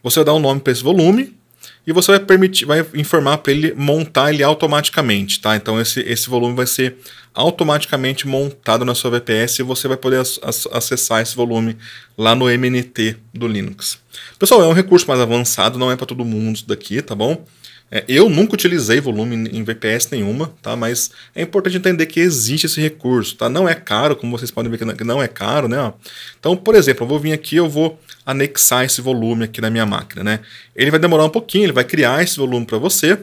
Speaker 1: Você vai dar um nome para esse volume e você vai informar para ele montar ele automaticamente, tá? Então esse volume vai ser automaticamente montado na sua VPS e você vai poder acessar esse volume lá no MNT do Linux. Pessoal, é um recurso mais avançado, não é para todo mundo isso daqui, tá bom? Eu nunca utilizei volume em VPS nenhuma, tá? Mas é importante entender que existe esse recurso, tá? Não é caro, como vocês podem ver que não é caro, né? Então, por exemplo, eu vou vir aqui, eu vou anexar esse volume aqui na minha máquina, né? Ele vai demorar um pouquinho, ele vai criar esse volume para você.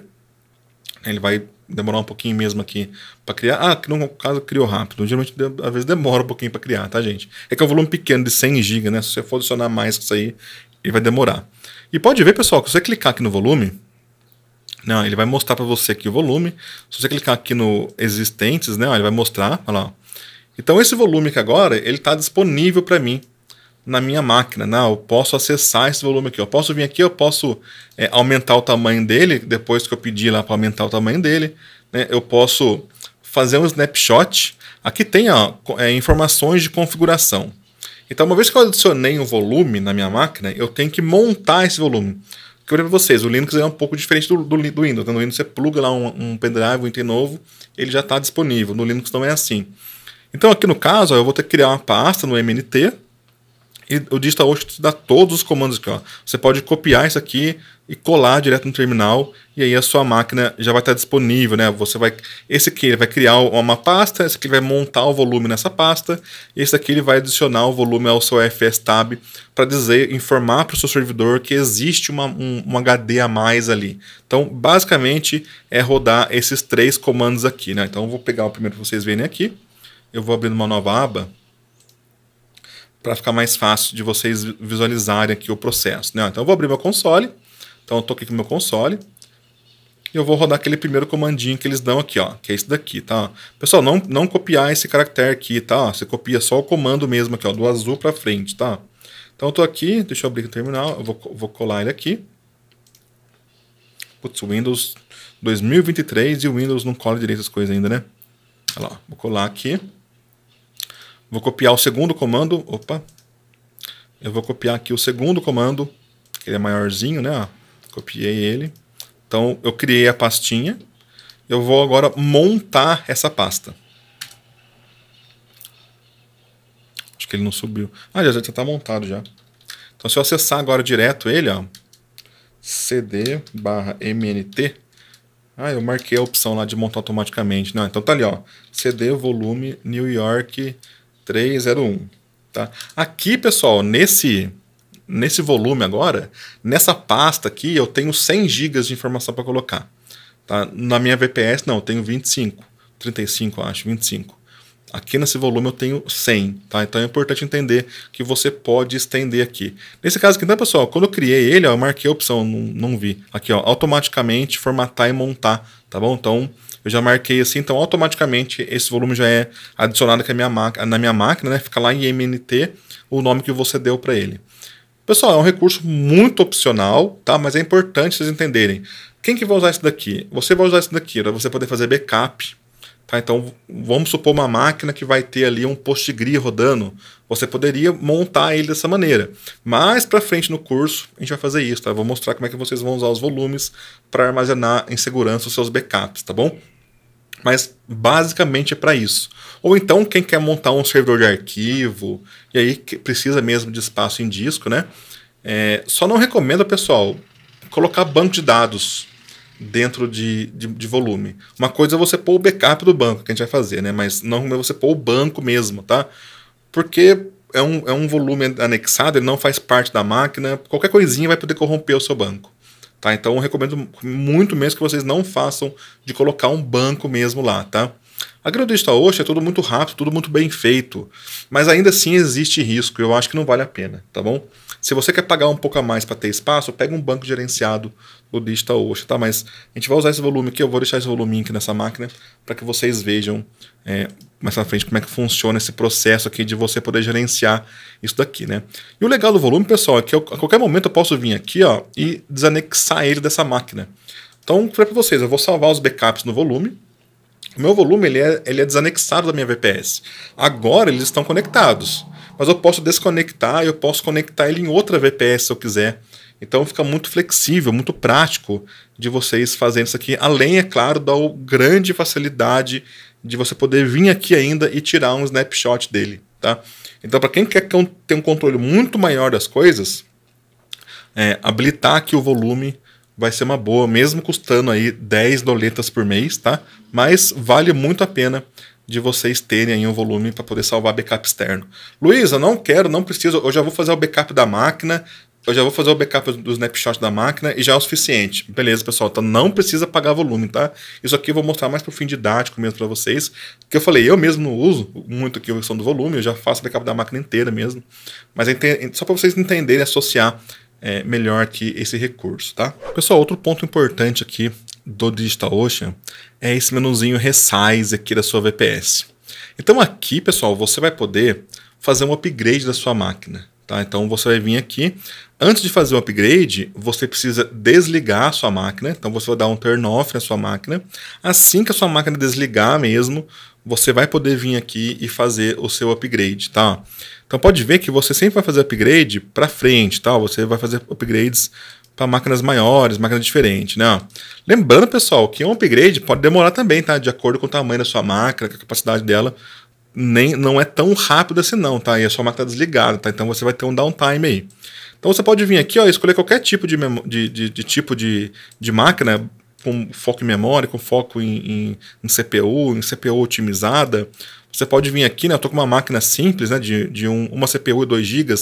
Speaker 1: Ele vai demorar um pouquinho mesmo aqui para criar. Ah, que no caso criou rápido. Geralmente, às vezes demora um pouquinho para criar, tá, gente? É que é um volume pequeno de 100 GB, né? Se você for adicionar mais que isso aí, ele vai demorar. E pode ver, pessoal, que se você clicar aqui no volume, não, ele vai mostrar para você aqui o volume. Se você clicar aqui no existentes, né, ele vai mostrar, olha lá. Então esse volume aqui agora, ele está disponível para mim na minha máquina, né? Eu posso acessar esse volume aqui. Eu posso vir aqui, eu posso aumentar o tamanho dele, depois que eu pedir lá para aumentar o tamanho dele, né? Eu posso fazer um snapshot. Aqui tem informações de configuração. Então, uma vez que eu adicionei um volume na minha máquina, eu tenho que montar esse volume. Porque eu falei para vocês, o Linux é um pouco diferente do Windows. No Windows você pluga lá um pendrive, um item novo, ele já está disponível. No Linux não é assim. Então aqui no caso, eu vou ter que criar uma pasta no MNT, e o DigitalOcean te dá todos os comandos aqui. Ó. Você pode copiar isso aqui e colar direto no terminal, e aí a sua máquina já vai estar disponível, né? Esse aqui ele vai criar uma pasta, esse aqui vai montar o volume nessa pasta, e esse aqui ele vai adicionar o volume ao seu FSTab para informar para o seu servidor que existe um HD a mais ali. Então, basicamente, é rodar esses 3 comandos aqui, né? Então, eu vou pegar o primeiro para vocês verem aqui. Eu vou abrir uma nova aba para ficar mais fácil de vocês visualizarem aqui o processo, né? Então, eu vou abrir meu console. Então eu estou aqui com o meu console e eu vou rodar aquele primeiro comandinho que eles dão aqui, ó, que é esse daqui, tá? Pessoal, não copiar esse caractere aqui, tá? Você copia só o comando mesmo aqui, ó, do azul para frente, tá? Então eu estou aqui, deixa eu abrir aqui o terminal, eu vou colar ele aqui. Putz, o Windows 2023 e o Windows não cola direito as coisas ainda, né? Olha lá, vou colar aqui. Vou copiar o segundo comando, opa. Eu vou copiar aqui o segundo comando, que ele é maiorzinho, né, ó. Copiei ele. Então, eu criei a pastinha. Eu vou agora montar essa pasta. Acho que ele não subiu. Ah, já está montado já. Então, se eu acessar agora direto ele, ó, cd/mnt. Ah, eu marquei a opção lá de montar automaticamente. Não, então tá ali, ó. CD volume New York 301. Tá? Aqui, pessoal, nesse volume agora, nessa pasta aqui, eu tenho 100 GB de informação para colocar. Tá? Na minha VPS, não, eu tenho 25, 35, acho, 25. Aqui nesse volume eu tenho 100, tá? Então é importante entender que você pode estender aqui. Nesse caso aqui, então, pessoal, quando eu criei ele, ó, eu marquei a opção, não vi. Aqui, ó, automaticamente formatar e montar, tá bom? Então, eu já marquei assim, então automaticamente esse volume já é adicionado aqui na minha máquina, né? Fica lá em MNT o nome que você deu para ele. Pessoal, é um recurso muito opcional, tá? Mas é importante vocês entenderem. Quem que vai usar isso daqui? Você vai usar isso daqui para você poder fazer backup. Tá? Então, vamos supor uma máquina que vai ter ali um PostgreSQL rodando. Você poderia montar ele dessa maneira. Mais para frente no curso, a gente vai fazer isso. Tá? Eu vou mostrar como é que vocês vão usar os volumes para armazenar em segurança os seus backups, tá bom? Mas basicamente é para isso. Ou então quem quer montar um servidor de arquivo e aí precisa mesmo de espaço em disco, né? Só não recomendo, pessoal, colocar banco de dados dentro de volume. Uma coisa é você pôr o backup do banco, que a gente vai fazer, né? Mas não é você pôr o banco mesmo, tá? Porque é um volume anexado, ele não faz parte da máquina, qualquer coisinha vai poder corromper o seu banco. Tá? Então eu recomendo muito mesmo que vocês não façam de colocar um banco mesmo lá, tá? Aqui no DigitalOcean é tudo muito rápido, tudo muito bem feito, mas ainda assim existe risco, eu acho que não vale a pena, tá bom? Se você quer pagar um pouco a mais para ter espaço, pega um banco gerenciado do DigitalOcean, tá? Mas a gente vai usar esse volume aqui, eu vou deixar esse voluminho aqui nessa máquina para que vocês vejam mais pra frente como é que funciona esse processo aqui de você poder gerenciar isso daqui, né? E o legal do volume, pessoal, é que a qualquer momento eu posso vir aqui, ó, e desanexar ele dessa máquina. Então, para vocês, eu vou salvar os backups no volume. O meu volume ele é desanexado da minha VPS. Agora eles estão conectados, mas eu posso desconectar e eu posso conectar ele em outra VPS se eu quiser. Então fica muito flexível, muito prático de vocês fazerem isso aqui, além, é claro, da grande facilidade de você poder vir aqui ainda e tirar um snapshot dele, tá? Então, para quem quer ter um controle muito maior das coisas, habilitar aqui o volume vai ser uma boa, mesmo custando aí 10 doletas por mês, tá? Mas vale muito a pena de vocês terem aí um volume para poder salvar backup externo. Luiz, eu não quero, não preciso, eu já vou fazer o backup da máquina, eu já vou fazer o backup do snapshot da máquina e já é o suficiente. Beleza, pessoal, então não precisa pagar volume, tá? Isso aqui eu vou mostrar mais pro fim didático mesmo para vocês, que eu falei, eu mesmo não uso muito aqui a questão do volume, eu já faço backup da máquina inteira mesmo, mas só para vocês entenderem, associar melhor aqui esse recurso, tá? Pessoal, outro ponto importante aqui do DigitalOcean é esse menuzinho Resize aqui da sua VPS. Então aqui, pessoal, você vai poder fazer um upgrade da sua máquina, tá? Então você vai vir aqui, antes de fazer o upgrade, você precisa desligar a sua máquina, então você vai dar um turn off na sua máquina. Assim que a sua máquina desligar mesmo, você vai poder vir aqui e fazer o seu upgrade, tá? Então pode ver que você sempre vai fazer upgrade para frente, tá? Você vai fazer upgrades para máquinas maiores, máquinas diferentes, né? Lembrando, pessoal, que um upgrade pode demorar também, tá? De acordo com o tamanho da sua máquina, com a capacidade dela, não é tão rápido assim não, tá? E a sua máquina está desligada, tá? Então você vai ter um downtime aí. Então você pode vir aqui, ó, escolher qualquer tipo de máquina com foco em memória, com foco em CPU otimizada. Você pode vir aqui, né? Eu estou com uma máquina simples, né? Uma CPU e 2 GB.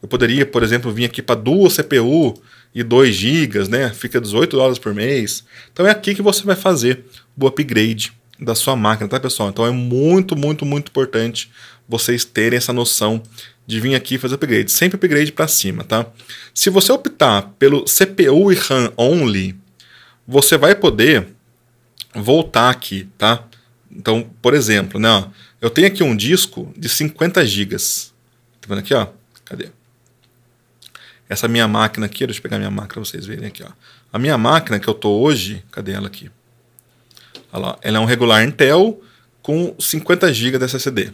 Speaker 1: Eu poderia, por exemplo, vir aqui para duas CPU e 2 GB, né? Fica $18 por mês. Então é aqui que você vai fazer o upgrade da sua máquina, tá, pessoal? Então é muito, muito, muito importante vocês terem essa noção de vir aqui e fazer upgrade. Sempre upgrade para cima, tá? Se você optar pelo CPU e RAM only, você vai poder voltar aqui, tá? Então, por exemplo, né, ó, eu tenho aqui um disco de 50 GB. Tá vendo aqui, ó? Cadê? Essa minha máquina aqui, deixa eu pegar minha máquina para vocês verem aqui, ó. A minha máquina que eu tô hoje, cadê ela aqui? Olha lá, ela é um regular Intel com 50 GB de SSD.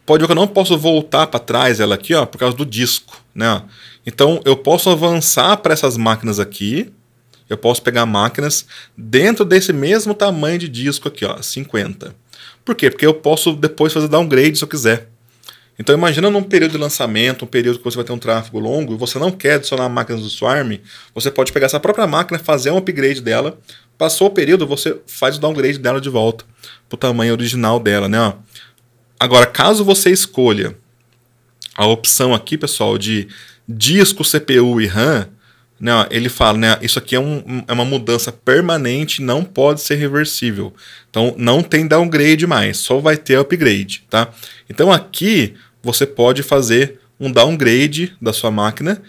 Speaker 1: Pode ver que eu não posso voltar para trás ela aqui, ó, por causa do disco, né? Então, eu posso avançar para essas máquinas aqui. Eu posso pegar máquinas dentro desse mesmo tamanho de disco aqui, ó, 50. Por quê? Porque eu posso depois fazer downgrade se eu quiser. Então imagina num período de lançamento, um período que você vai ter um tráfego longo e você não quer adicionar máquinas do Swarm, você pode pegar essa própria máquina, fazer um upgrade dela, passou o período, você faz o downgrade dela de volta para o tamanho original dela, né? Agora, caso você escolha a opção aqui, pessoal, de disco, CPU e RAM, né, ele fala, né, isso aqui é uma mudança permanente, não pode ser reversível. Então não tem downgrade mais, só vai ter upgrade, tá? Então aqui você pode fazer um downgrade da sua máquina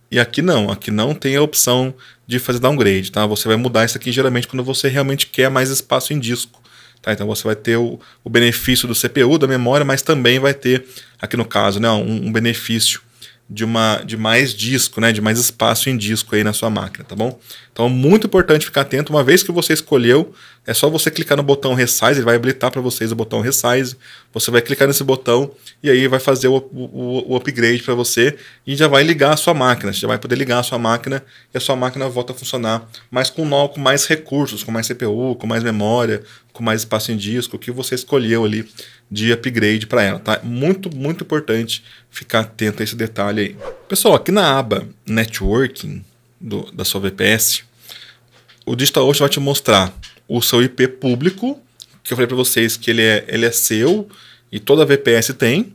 Speaker 1: e aqui não tem a opção de fazer downgrade, tá? Você vai mudar isso aqui geralmente quando você realmente quer mais espaço em disco. Tá, então você vai ter o benefício do CPU, da memória, mas também vai ter, aqui no caso, né, um benefício de mais disco, né, de mais espaço em disco aí na sua máquina, tá bom? Então é muito importante ficar atento. Uma vez que você escolheu, é só você clicar no botão Resize, ele vai habilitar para vocês o botão Resize. Você vai clicar nesse botão e aí vai fazer o upgrade para você e já vai ligar a sua máquina. Você já vai poder ligar a sua máquina e a sua máquina volta a funcionar, mas com mais recursos, com mais CPU, com mais memória, com mais espaço em disco, o que você escolheu ali de upgrade para ela, tá? Muito, muito importante ficar atento a esse detalhe aí. Pessoal, aqui na aba Networking da sua VPS, o DigitalOcean vai te mostrar o seu IP público, que eu falei para vocês que ele é seu e toda VPS tem,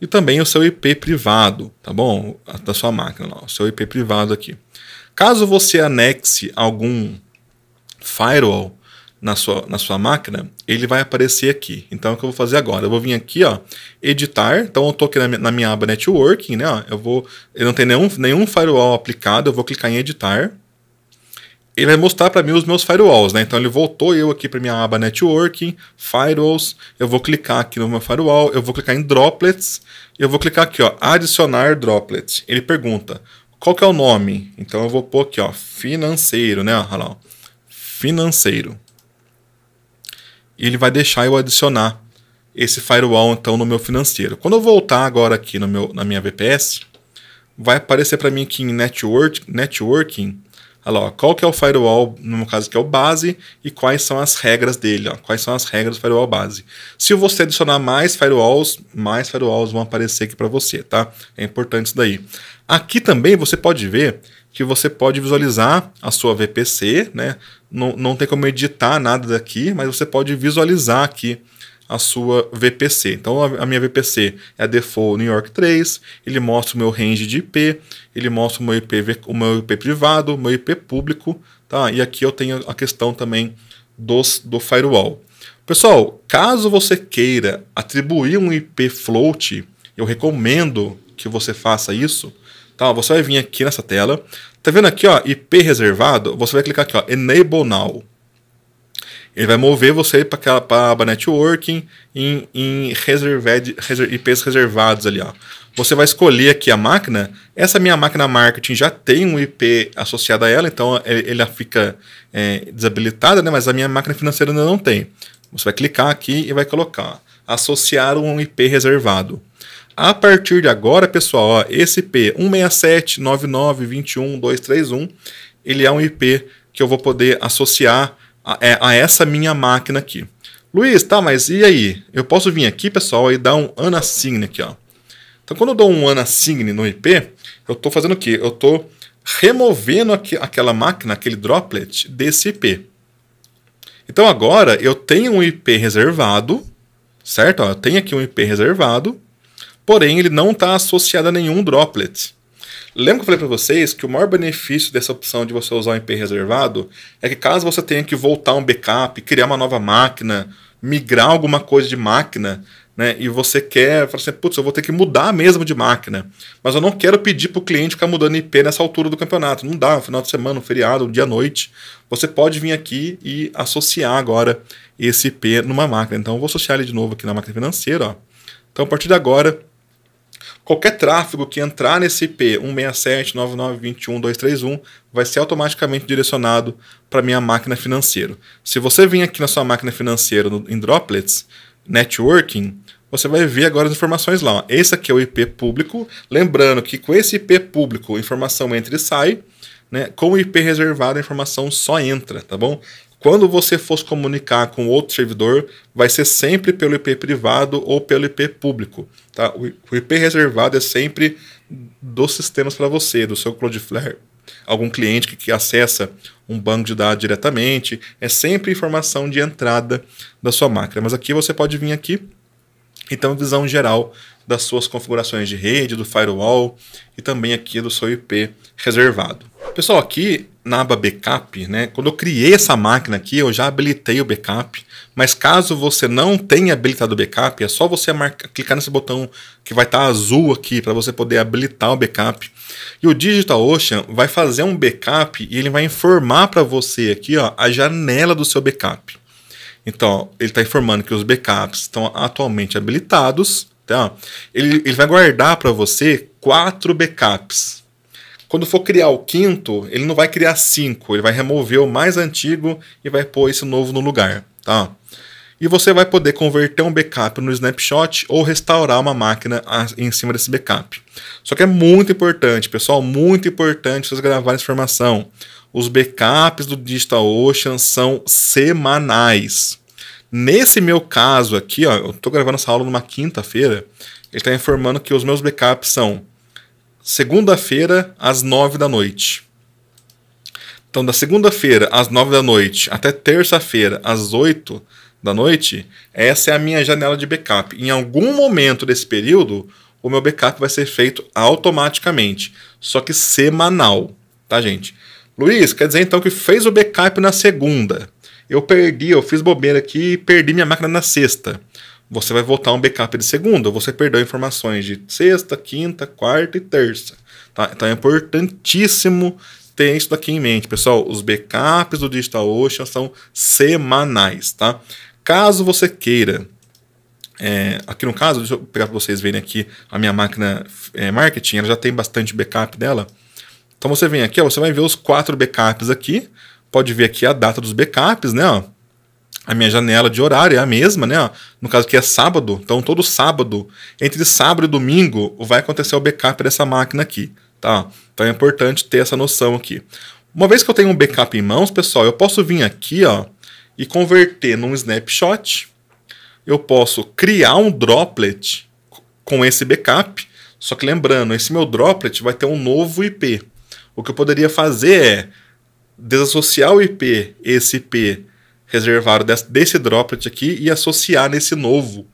Speaker 1: e também o seu IP privado, tá bom? Da sua máquina, lá, o seu IP privado aqui. Caso você anexe algum firewall na sua máquina, ele vai aparecer aqui. Então, o que eu vou fazer agora? Eu vou vir aqui, ó, editar. Então, eu estou aqui na minha aba Networking, né? Ó, eu não tenho nenhum firewall aplicado, eu vou clicar em editar. Ele vai mostrar para mim os meus firewalls, né? Então, ele voltou eu aqui para minha aba Networking, Firewalls. Eu vou clicar aqui no meu firewall, eu vou clicar em Droplets. Eu vou clicar aqui, ó, adicionar Droplets. Ele pergunta, qual que é o nome? Então, eu vou pôr aqui, ó, financeiro, né? Olha lá, ó, financeiro. E ele vai deixar eu adicionar esse firewall então no meu financeiro. Quando eu voltar agora aqui na minha VPS, vai aparecer para mim aqui em Networking Olha lá, ó, qual que é o firewall, no meu caso que é o base, e quais são as regras dele, ó, quais são as regras do firewall base. Se você adicionar mais firewalls vão aparecer aqui para você, tá? É importante isso daí. Aqui também você pode ver que você pode visualizar a sua VPC, né? Não tem como editar nada daqui, mas você pode visualizar aqui a sua VPC. Então a minha VPC é a Default New York 3, ele mostra o meu range de IP, ele mostra o meu IP privado, o meu IP público, tá? E aqui eu tenho a questão também do firewall. Pessoal, caso você queira atribuir um IP float, eu recomendo que você faça isso, tá? Você vai vir aqui nessa tela, tá vendo aqui, ó, IP reservado? Você vai clicar aqui, ó, Enable Now. Ele vai mover você para a aba Networking em IPs reservados ali, ó. Você vai escolher aqui a máquina. Essa minha máquina marketing já tem um IP associado a ela, então ela fica desabilitada, né? Mas a minha máquina financeira ainda não tem. Você vai clicar aqui e vai colocar associar um IP reservado. A partir de agora, pessoal, ó, esse IP 167.99.21.231, ele é um IP que eu vou poder associar a essa minha máquina aqui. Luiz, tá, mas e aí? Eu posso vir aqui, pessoal, e dar um unassign aqui, ó. Então, quando eu dou um unassign no IP, eu estou fazendo o quê? Eu estou removendo aquela máquina, aquele droplet desse IP. Então, agora, eu tenho um IP reservado, certo? Ó, eu tenho aqui um IP reservado, porém, ele não está associado a nenhum droplet. Lembra que eu falei para vocês que o maior benefício dessa opção de você usar um IP reservado é que caso você tenha que voltar um backup, criar uma nova máquina, migrar alguma coisa de máquina, né, e você quer, fala assim, putz, eu vou ter que mudar mesmo de máquina, mas eu não quero pedir para o cliente ficar mudando IP nessa altura do campeonato. Não dá, no final de semana, um feriado, um dia à noite. Você pode vir aqui e associar agora esse IP numa máquina. Então eu vou associar ele de novo aqui na máquina financeira. Ó. Então a partir de agora, qualquer tráfego que entrar nesse IP 167.99.21.231 vai ser automaticamente direcionado para minha máquina financeira. Se você vir aqui na sua máquina financeira em Droplets, Networking, você vai ver agora as informações lá. Ó. Esse aqui é o IP público. Lembrando que com esse IP público, a informação entra e sai. Né? Com o IP reservado, a informação só entra, tá bom? Quando você for se comunicar com outro servidor, vai ser sempre pelo IP privado ou pelo IP público. Tá? O IP reservado é sempre dos sistemas para você, do seu Cloudflare. Algum cliente que acessa um banco de dados diretamente, é sempre informação de entrada da sua máquina. Mas aqui você pode vir aqui, então, visão geral das suas configurações de rede, do firewall e também aqui do seu IP reservado. Pessoal, aqui na aba Backup, né, quando eu criei essa máquina aqui, eu já habilitei o backup, mas caso você não tenha habilitado o backup, é só você clicar nesse botão que vai estar azul aqui para você poder habilitar o backup. E o DigitalOcean vai fazer um backup e ele vai informar para você aqui, ó, a janela do seu backup. Então, ele está informando que os backups estão atualmente habilitados. Tá? Ele vai guardar para você 4 backups. Quando for criar o 5º, ele não vai criar 5. Ele vai remover o mais antigo e vai pôr esse novo no lugar. Tá? E você vai poder converter um backup no snapshot ou restaurar uma máquina em cima desse backup. Só que é muito importante, pessoal, muito importante vocês gravarem essa informação. Os backups do DigitalOcean são semanais. Nesse meu caso aqui, ó, eu estou gravando essa aula numa quinta-feira, ele está informando que os meus backups são segunda-feira às 9 da noite. Então, da segunda-feira às 9 da noite até terça-feira às 8 da noite, essa é a minha janela de backup. Em algum momento desse período, o meu backup vai ser feito automaticamente, só que semanal, tá, gente? Luiz, quer dizer então que fez o backup na segunda. Eu fiz bobeira aqui e perdi minha máquina na sexta. Você vai voltar um backup de segunda, você perdeu informações de sexta, quinta, quarta e terça. Tá? Então é importantíssimo ter isso daqui em mente, pessoal. Os backups do DigitalOcean são semanais, tá? Caso você queira, aqui no caso, deixa eu pegar para vocês verem aqui a minha máquina marketing, ela já tem bastante backup dela. Então você vem aqui, ó, você vai ver os 4 backups aqui, pode ver aqui a data dos backups, né? Ó. A minha janela de horário é a mesma, né? Ó. No caso aqui é sábado, então todo sábado, entre sábado e domingo, vai acontecer o backup dessa máquina aqui, tá? Então é importante ter essa noção aqui. Uma vez que eu tenho um backup em mãos, pessoal, eu posso vir aqui, ó, e converter num snapshot. Eu posso criar um droplet com esse backup, só que lembrando, esse meu droplet vai ter um novo IP. O que eu poderia fazer é desassociar o IP, esse IP reservado desse droplet aqui, e associar nesse novo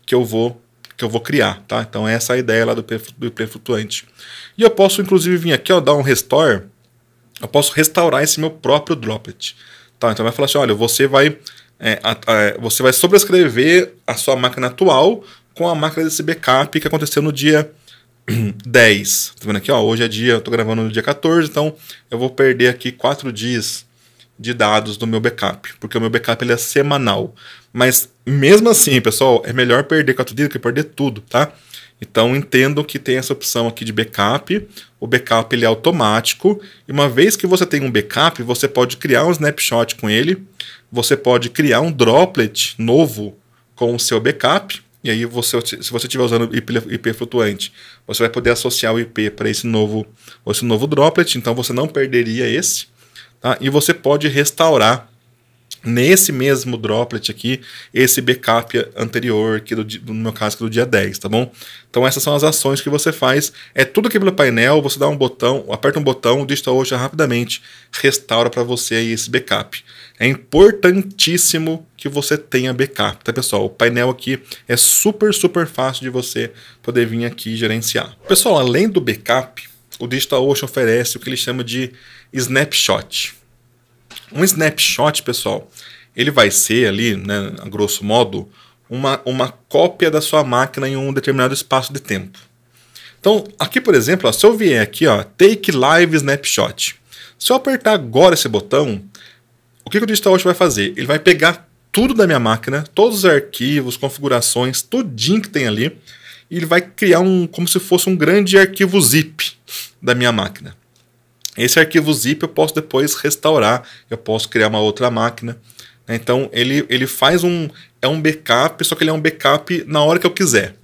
Speaker 1: que eu vou criar, tá? Então essa é a ideia lá do IP flutuante. E eu posso inclusive vir aqui, ó, dar um restore. Eu posso restaurar esse meu próprio droplet, tá? Então vai falar assim, olha, você vai sobrescrever a sua máquina atual com a máquina desse backup que aconteceu no dia 10. Tá vendo aqui, ó, hoje é dia, eu tô gravando no dia 14, então eu vou perder aqui 4 dias de dados do meu backup, porque o meu backup ele é semanal. Mas mesmo assim, pessoal, é melhor perder 4 dias do que perder tudo, tá? Então entendam que tem essa opção aqui de backup. O backup ele é automático, e uma vez que você tem um backup, você pode criar um snapshot com ele, você pode criar um droplet novo com o seu backup, e aí se você estiver usando IP flutuante, você vai poder associar o IP para esse novo droplet, então você não perderia esse, tá? E você pode restaurar nesse mesmo droplet aqui, esse backup anterior, que no meu caso, que do dia 10, tá bom? Então essas são as ações que você faz. É tudo aqui pelo painel, você dá um botão, aperta um botão, o DigitalOcean rapidamente restaura para você aí esse backup. É importantíssimo que você tenha backup, tá, pessoal? O painel aqui é super fácil de você poder vir aqui e gerenciar. Pessoal, além do backup, o DigitalOcean oferece o que ele chama de snapshot. Um snapshot, pessoal, ele vai ser ali, né, a grosso modo, uma cópia da sua máquina em um determinado espaço de tempo. Então, aqui, por exemplo, ó, se eu vier aqui, ó, Take Live Snapshot, se eu apertar agora esse botão, o que o DigitalOcean vai fazer? Ele vai pegar tudo da minha máquina, todos os arquivos, configurações, tudinho que tem ali, e ele vai criar como se fosse um grande arquivo zip da minha máquina. Esse arquivo zip eu posso depois restaurar, eu posso criar uma outra máquina. Então ele faz um backup, só que ele é um backup na hora que eu quiser.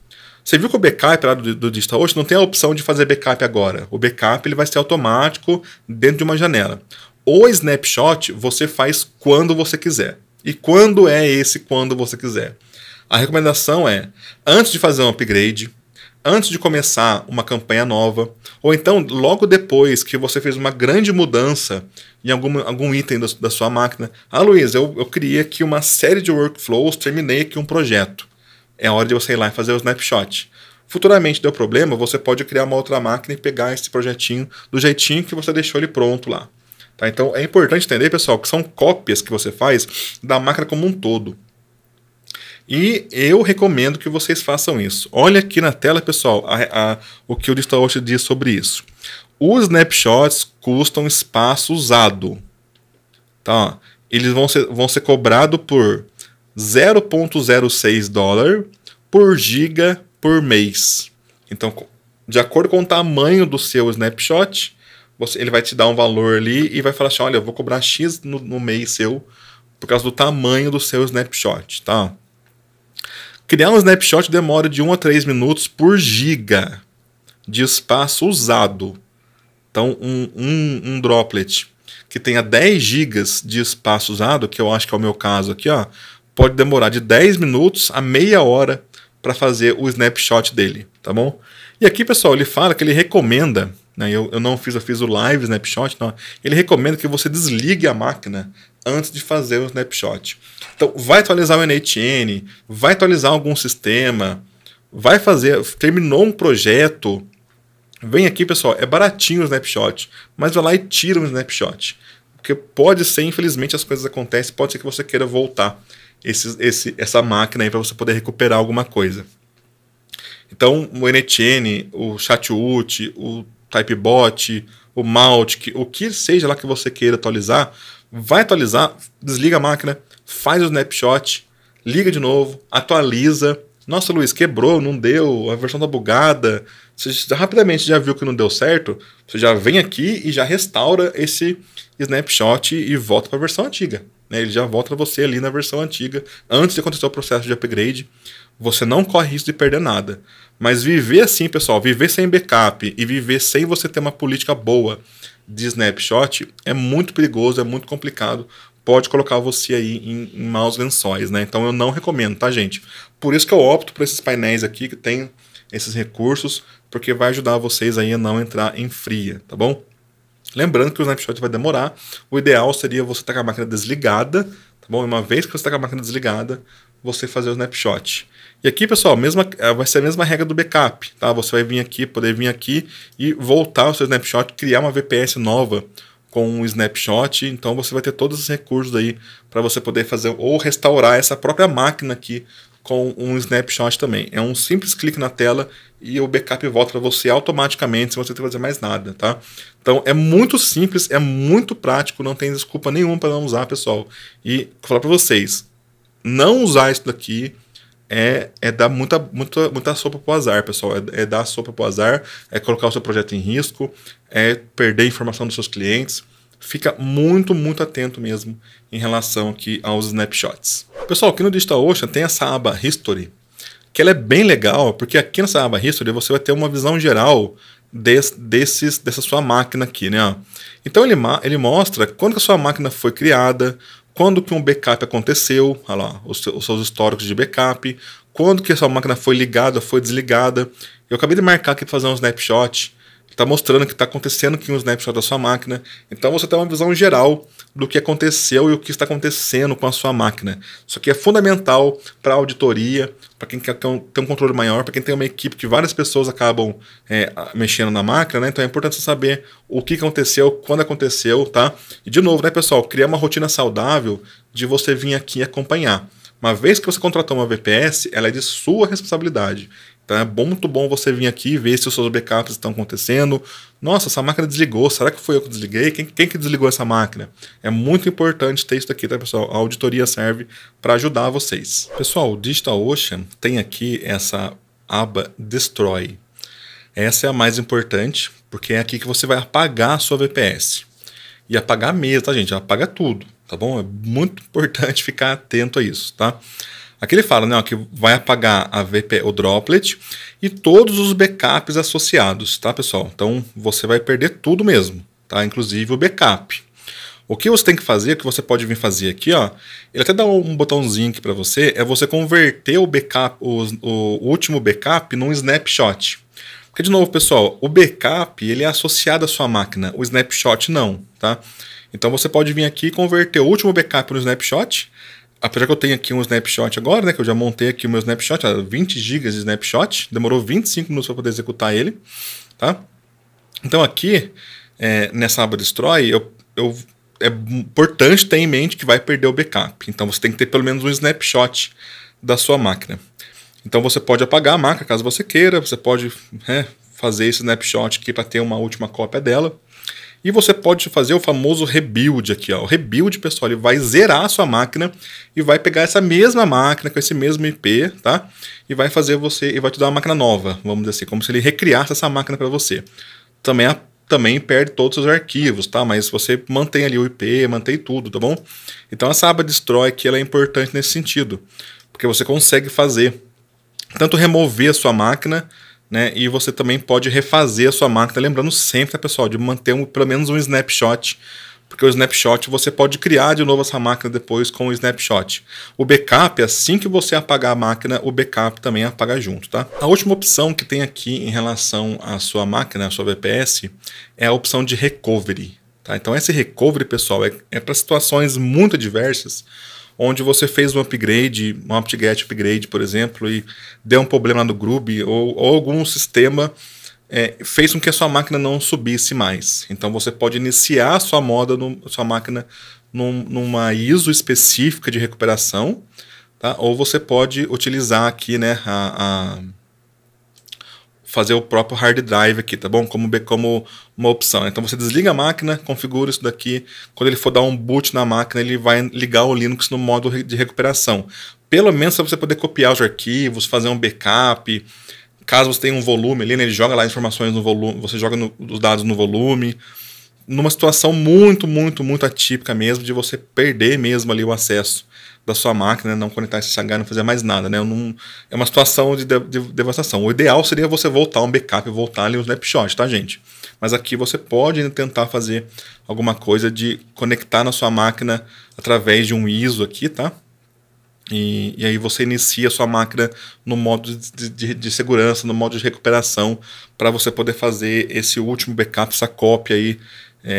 Speaker 1: Você viu que o backup lá do DigitalOcean não tem a opção de fazer backup agora. O backup ele vai ser automático dentro de uma janela. O snapshot você faz quando você quiser. E quando é esse quando você quiser? A recomendação é, antes de fazer um upgrade, antes de começar uma campanha nova, ou então logo depois que você fez uma grande mudança em algum item da sua máquina. Ah, Luiz, eu criei aqui uma série de workflows, terminei aqui um projeto. É hora de você ir lá e fazer o snapshot. Futuramente deu problema, você pode criar uma outra máquina e pegar esse projetinho do jeitinho que você deixou ele pronto lá. Tá? Então é importante entender, pessoal, que são cópias que você faz da máquina como um todo. E eu recomendo que vocês façam isso. Olha aqui na tela, pessoal, o que o DigitalOcean diz sobre isso. Os snapshots custam espaço usado. Tá? Eles vão ser cobrados por $0,06 por giga por mês. Então, de acordo com o tamanho do seu snapshot, ele vai te dar um valor ali e vai falar assim, olha, eu vou cobrar X no mês seu por causa do tamanho do seu snapshot. Tá? Criar um snapshot demora de 1 a 3 minutos por giga de espaço usado. Então, um droplet que tenha 10 gigas de espaço usado, que eu acho que é o meu caso aqui, ó, pode demorar de 10 minutos a meia hora para fazer o snapshot dele, tá bom? E aqui, pessoal, ele fala que ele recomenda, né, eu não fiz, eu fiz o live snapshot, não, ele recomenda que você desligue a máquina antes de fazer o snapshot. Então, vai atualizar o NHN, vai atualizar algum sistema, vai fazer, terminou um projeto, vem aqui, pessoal, é baratinho o snapshot, mas vai lá e tira um snapshot. Porque pode ser, infelizmente, as coisas acontecem, pode ser que você queira voltar essa máquina aí para você poder recuperar alguma coisa. Então, o NHN, o Chatwood, o Typebot, o Mautic, o que seja lá que você queira atualizar, vai atualizar, desliga a máquina, faz o snapshot, liga de novo, atualiza. Nossa, Luiz, quebrou, não deu, a versão tá bugada. Você rapidamente já viu que não deu certo, você já vem aqui e já restaura esse snapshot e volta para a versão antiga. Né? Ele já volta para você ali na versão antiga, antes de acontecer o processo de upgrade. Você não corre risco de perder nada. Mas viver assim, pessoal, viver sem backup e viver sem você ter uma política boa de snapshot é muito perigoso, é muito complicado, pode colocar você aí em maus lençóis, né? Então eu não recomendo, tá, gente? Por isso que eu opto por esses painéis aqui que tem esses recursos, porque vai ajudar vocês aí a não entrar em fria, tá bom? Lembrando que o snapshot vai demorar, o ideal seria você estar com a máquina desligada, tá bom? Uma vez que você está com a máquina desligada, você fazer o snapshot. E aqui, pessoal, vai ser a mesma regra do backup, tá? Você vai vir aqui, poder vir aqui e voltar o seu snapshot, criar uma VPS nova com um snapshot, então você vai ter todos os recursos aí para você poder fazer ou restaurar essa própria máquina aqui com um snapshot também. É um simples clique na tela e o backup volta para você automaticamente, sem você ter que fazer mais nada, tá? Então é muito simples, é muito prático, não tem desculpa nenhuma para não usar, pessoal. E vou falar para vocês, não usar isso daqui é dar muita sopa pro azar, pessoal. É dar sopa pro azar, é colocar o seu projeto em risco, é perder a informação dos seus clientes. Fica muito atento mesmo em relação aqui aos snapshots. Pessoal, aqui no DigitalOcean tem essa aba History, que ela é bem legal, porque aqui nessa aba History você vai ter uma visão geral dessa sua máquina aqui, né? Então ele mostra quando que a sua máquina foi criada, quando que um backup aconteceu, olha lá, os seus históricos de backup, quando que a sua máquina foi ligada, foi desligada. Eu acabei de marcar aqui para fazer um snapshot, está mostrando que está acontecendo aqui um snapshot da sua máquina. Então você tem uma visão geral do que aconteceu e o que está acontecendo com a sua máquina. Isso aqui é fundamental para a auditoria, para quem quer ter um controle maior, para quem tem uma equipe que várias pessoas acabam mexendo na máquina, né? Então é importante você saber o que aconteceu, quando aconteceu, tá? E de novo, né, pessoal, criar uma rotina saudável de você vir aqui e acompanhar. Uma vez que você contratou uma VPS, ela é de sua responsabilidade. Então é muito bom você vir aqui e ver se os seus backups estão acontecendo. Nossa, essa máquina desligou. Será que foi eu que desliguei? Quem que desligou essa máquina? É muito importante ter isso aqui, tá, pessoal? A auditoria serve para ajudar vocês. Pessoal, o DigitalOcean tem aqui essa aba Destroy. Essa é a mais importante, porque é aqui que você vai apagar a sua VPS. E apagar mesmo, tá, gente? Apaga tudo, tá bom? É muito importante ficar atento a isso, tá? Aqui ele fala, né, ó, que vai apagar o droplet e todos os backups associados, tá, pessoal? Então você vai perder tudo mesmo, tá? Inclusive o backup. O que você tem que fazer, que você pode vir fazer aqui, ó, ele até dá um botãozinho aqui para você, é você converter o backup, o último backup num snapshot. Porque, de novo, pessoal, o backup ele é associado à sua máquina, o snapshot não, tá? Então você pode vir aqui e converter o último backup no snapshot. Apesar que eu tenho aqui um snapshot agora, né, que eu já montei aqui o meu snapshot, 20 GB de snapshot, demorou 25 minutos para poder executar ele, tá? Então aqui, nessa aba Destroy, é importante ter em mente que vai perder o backup. Então você tem que ter pelo menos um snapshot da sua máquina. Então você pode apagar a máquina caso você queira, você pode fazer esse snapshot aqui para ter uma última cópia dela. E você pode fazer o famoso rebuild aqui, ó. O rebuild, pessoal, ele vai zerar a sua máquina e vai pegar essa mesma máquina com esse mesmo IP, tá? E vai fazer e vai te dar uma máquina nova, vamos dizer assim, como se ele recriasse essa máquina para você. Também perde todos os seus arquivos, tá? Mas você mantém ali o IP, mantém tudo, tá bom? Então essa aba Destroy aqui ela é importante nesse sentido, porque você consegue fazer tanto remover a sua máquina, né, e você também pode refazer a sua máquina, lembrando sempre, tá, pessoal, de manter pelo menos um snapshot, porque o snapshot você pode criar de novo essa máquina depois com o snapshot. O backup, assim que você apagar a máquina, o backup também apaga junto, tá? A última opção que tem aqui em relação à sua máquina, à sua VPS, é a opção de recovery, tá? Então esse recovery, pessoal, é para situações muito diversas, onde você fez um upgrade, um apt-get upgrade, por exemplo, e deu um problema no Groovy ou algum sistema fez com que a sua máquina não subisse mais. Então você pode iniciar a sua sua máquina numa ISO específica de recuperação, tá? Ou você pode utilizar aqui, né, fazer o próprio hard drive aqui, tá bom? Como uma opção. Então você desliga a máquina, configura isso daqui. Quando ele for dar um boot na máquina, ele vai ligar o Linux no modo de recuperação. Pelo menos para você poder copiar os arquivos, fazer um backup. Caso você tenha um volume ali, né, ele joga lá informações no volume, você joga os dados no volume. Numa situação muito atípica mesmo, de você perder mesmo ali o acesso da sua máquina, né? Não conectar SSH e não fazer mais nada, né? É uma situação de devastação. O ideal seria você voltar um backup e voltar ali um snapshot, tá, gente? Mas aqui você pode tentar fazer alguma coisa de conectar na sua máquina através de um ISO aqui, tá? E aí você inicia a sua máquina no modo de segurança, no modo de recuperação, para você poder fazer esse último backup, essa cópia aí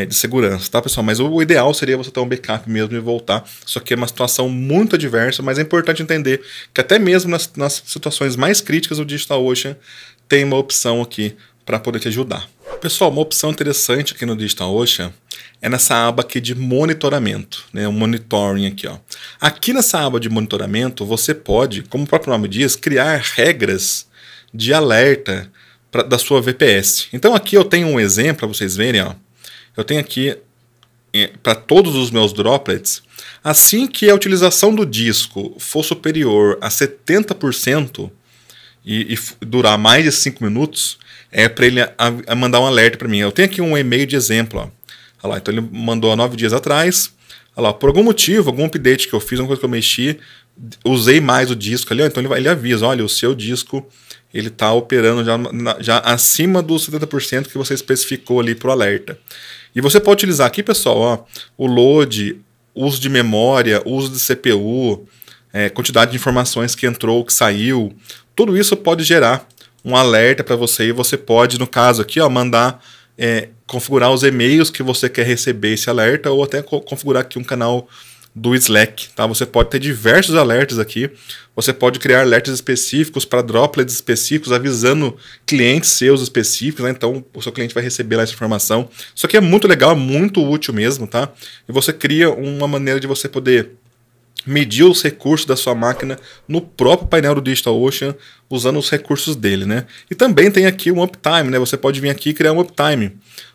Speaker 1: de segurança, tá, pessoal? Mas o ideal seria você ter um backup mesmo e voltar. Isso aqui é uma situação muito adversa, mas é importante entender que até mesmo nas situações mais críticas, o DigitalOcean tem uma opção aqui para poder te ajudar. Pessoal, uma opção interessante aqui no DigitalOcean é nessa aba aqui de monitoramento, né? O monitoring aqui, ó. Aqui nessa aba de monitoramento, você pode, como o próprio nome diz, criar regras de alerta da sua VPS. Então aqui eu tenho um exemplo para vocês verem, ó. Eu tenho aqui para todos os meus droplets, assim que a utilização do disco for superior a 70% e durar mais de 5 minutos, é para ele mandar um alerta para mim. Eu tenho aqui um e-mail de exemplo, ó. Olha lá, então ele mandou há 9 dias atrás. Olha lá, por algum motivo, algum update que eu fiz, alguma coisa que eu mexi, usei mais o disco ali, ó, então ele avisa, olha, o seu disco ele está operando já acima dos 70% que você especificou ali para o alerta. E você pode utilizar aqui, pessoal, ó, o load, uso de memória, uso de CPU, quantidade de informações que entrou, que saiu, tudo isso pode gerar um alerta para você e você pode, no caso aqui, ó, mandar configurar os e-mails que você quer receber esse alerta ou até configurar aqui um canal do Slack, tá? Você pode ter diversos alertas aqui, você pode criar alertas específicos para droplets específicos, avisando clientes seus específicos, né? Então o seu cliente vai receber lá essa informação. Isso aqui é muito legal, muito útil mesmo, tá? E você cria uma maneira de você poder medir os recursos da sua máquina no próprio painel do DigitalOcean, usando os recursos dele, né? E também tem aqui um uptime, né? Você pode vir aqui e criar um uptime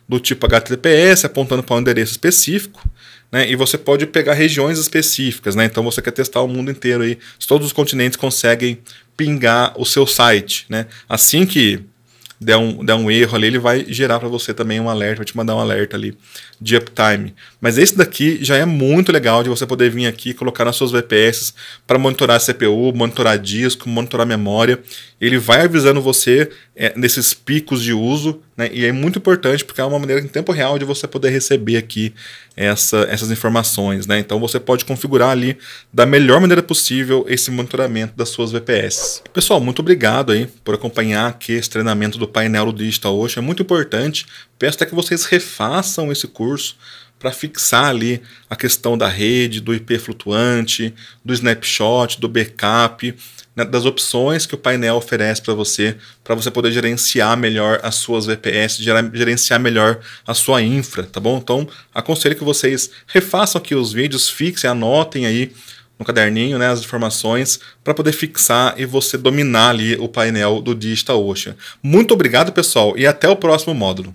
Speaker 1: do tipo HTTPS, apontando para um endereço específico, né? E você pode pegar regiões específicas, né? Então você quer testar o mundo inteiro aí, se todos os continentes conseguem pingar o seu site, né? Assim que der um erro ali, ele vai gerar para você também um alerta, vai te mandar um alerta ali de uptime. Mas esse daqui já é muito legal de você poder vir aqui e colocar nas suas VPS para monitorar CPU, monitorar disco, monitorar memória. Ele vai avisando você nesses picos de uso, né? E é muito importante porque é uma maneira em tempo real de você poder receber aqui essas informações, né? Então você pode configurar ali da melhor maneira possível esse monitoramento das suas VPS. Pessoal, muito obrigado aí por acompanhar aqui esse treinamento do painel do DigitalOcean. É muito importante. Peço até que vocês refaçam esse curso para fixar ali a questão da rede, do IP flutuante, do snapshot, do backup, né, das opções que o painel oferece para você poder gerenciar melhor as suas VPS, gerenciar melhor a sua infra, tá bom? Então, aconselho que vocês refaçam aqui os vídeos, fixem, anotem aí no caderninho, né, as informações para poder fixar e você dominar ali o painel do DigitalOcean. Muito obrigado, pessoal, e até o próximo módulo.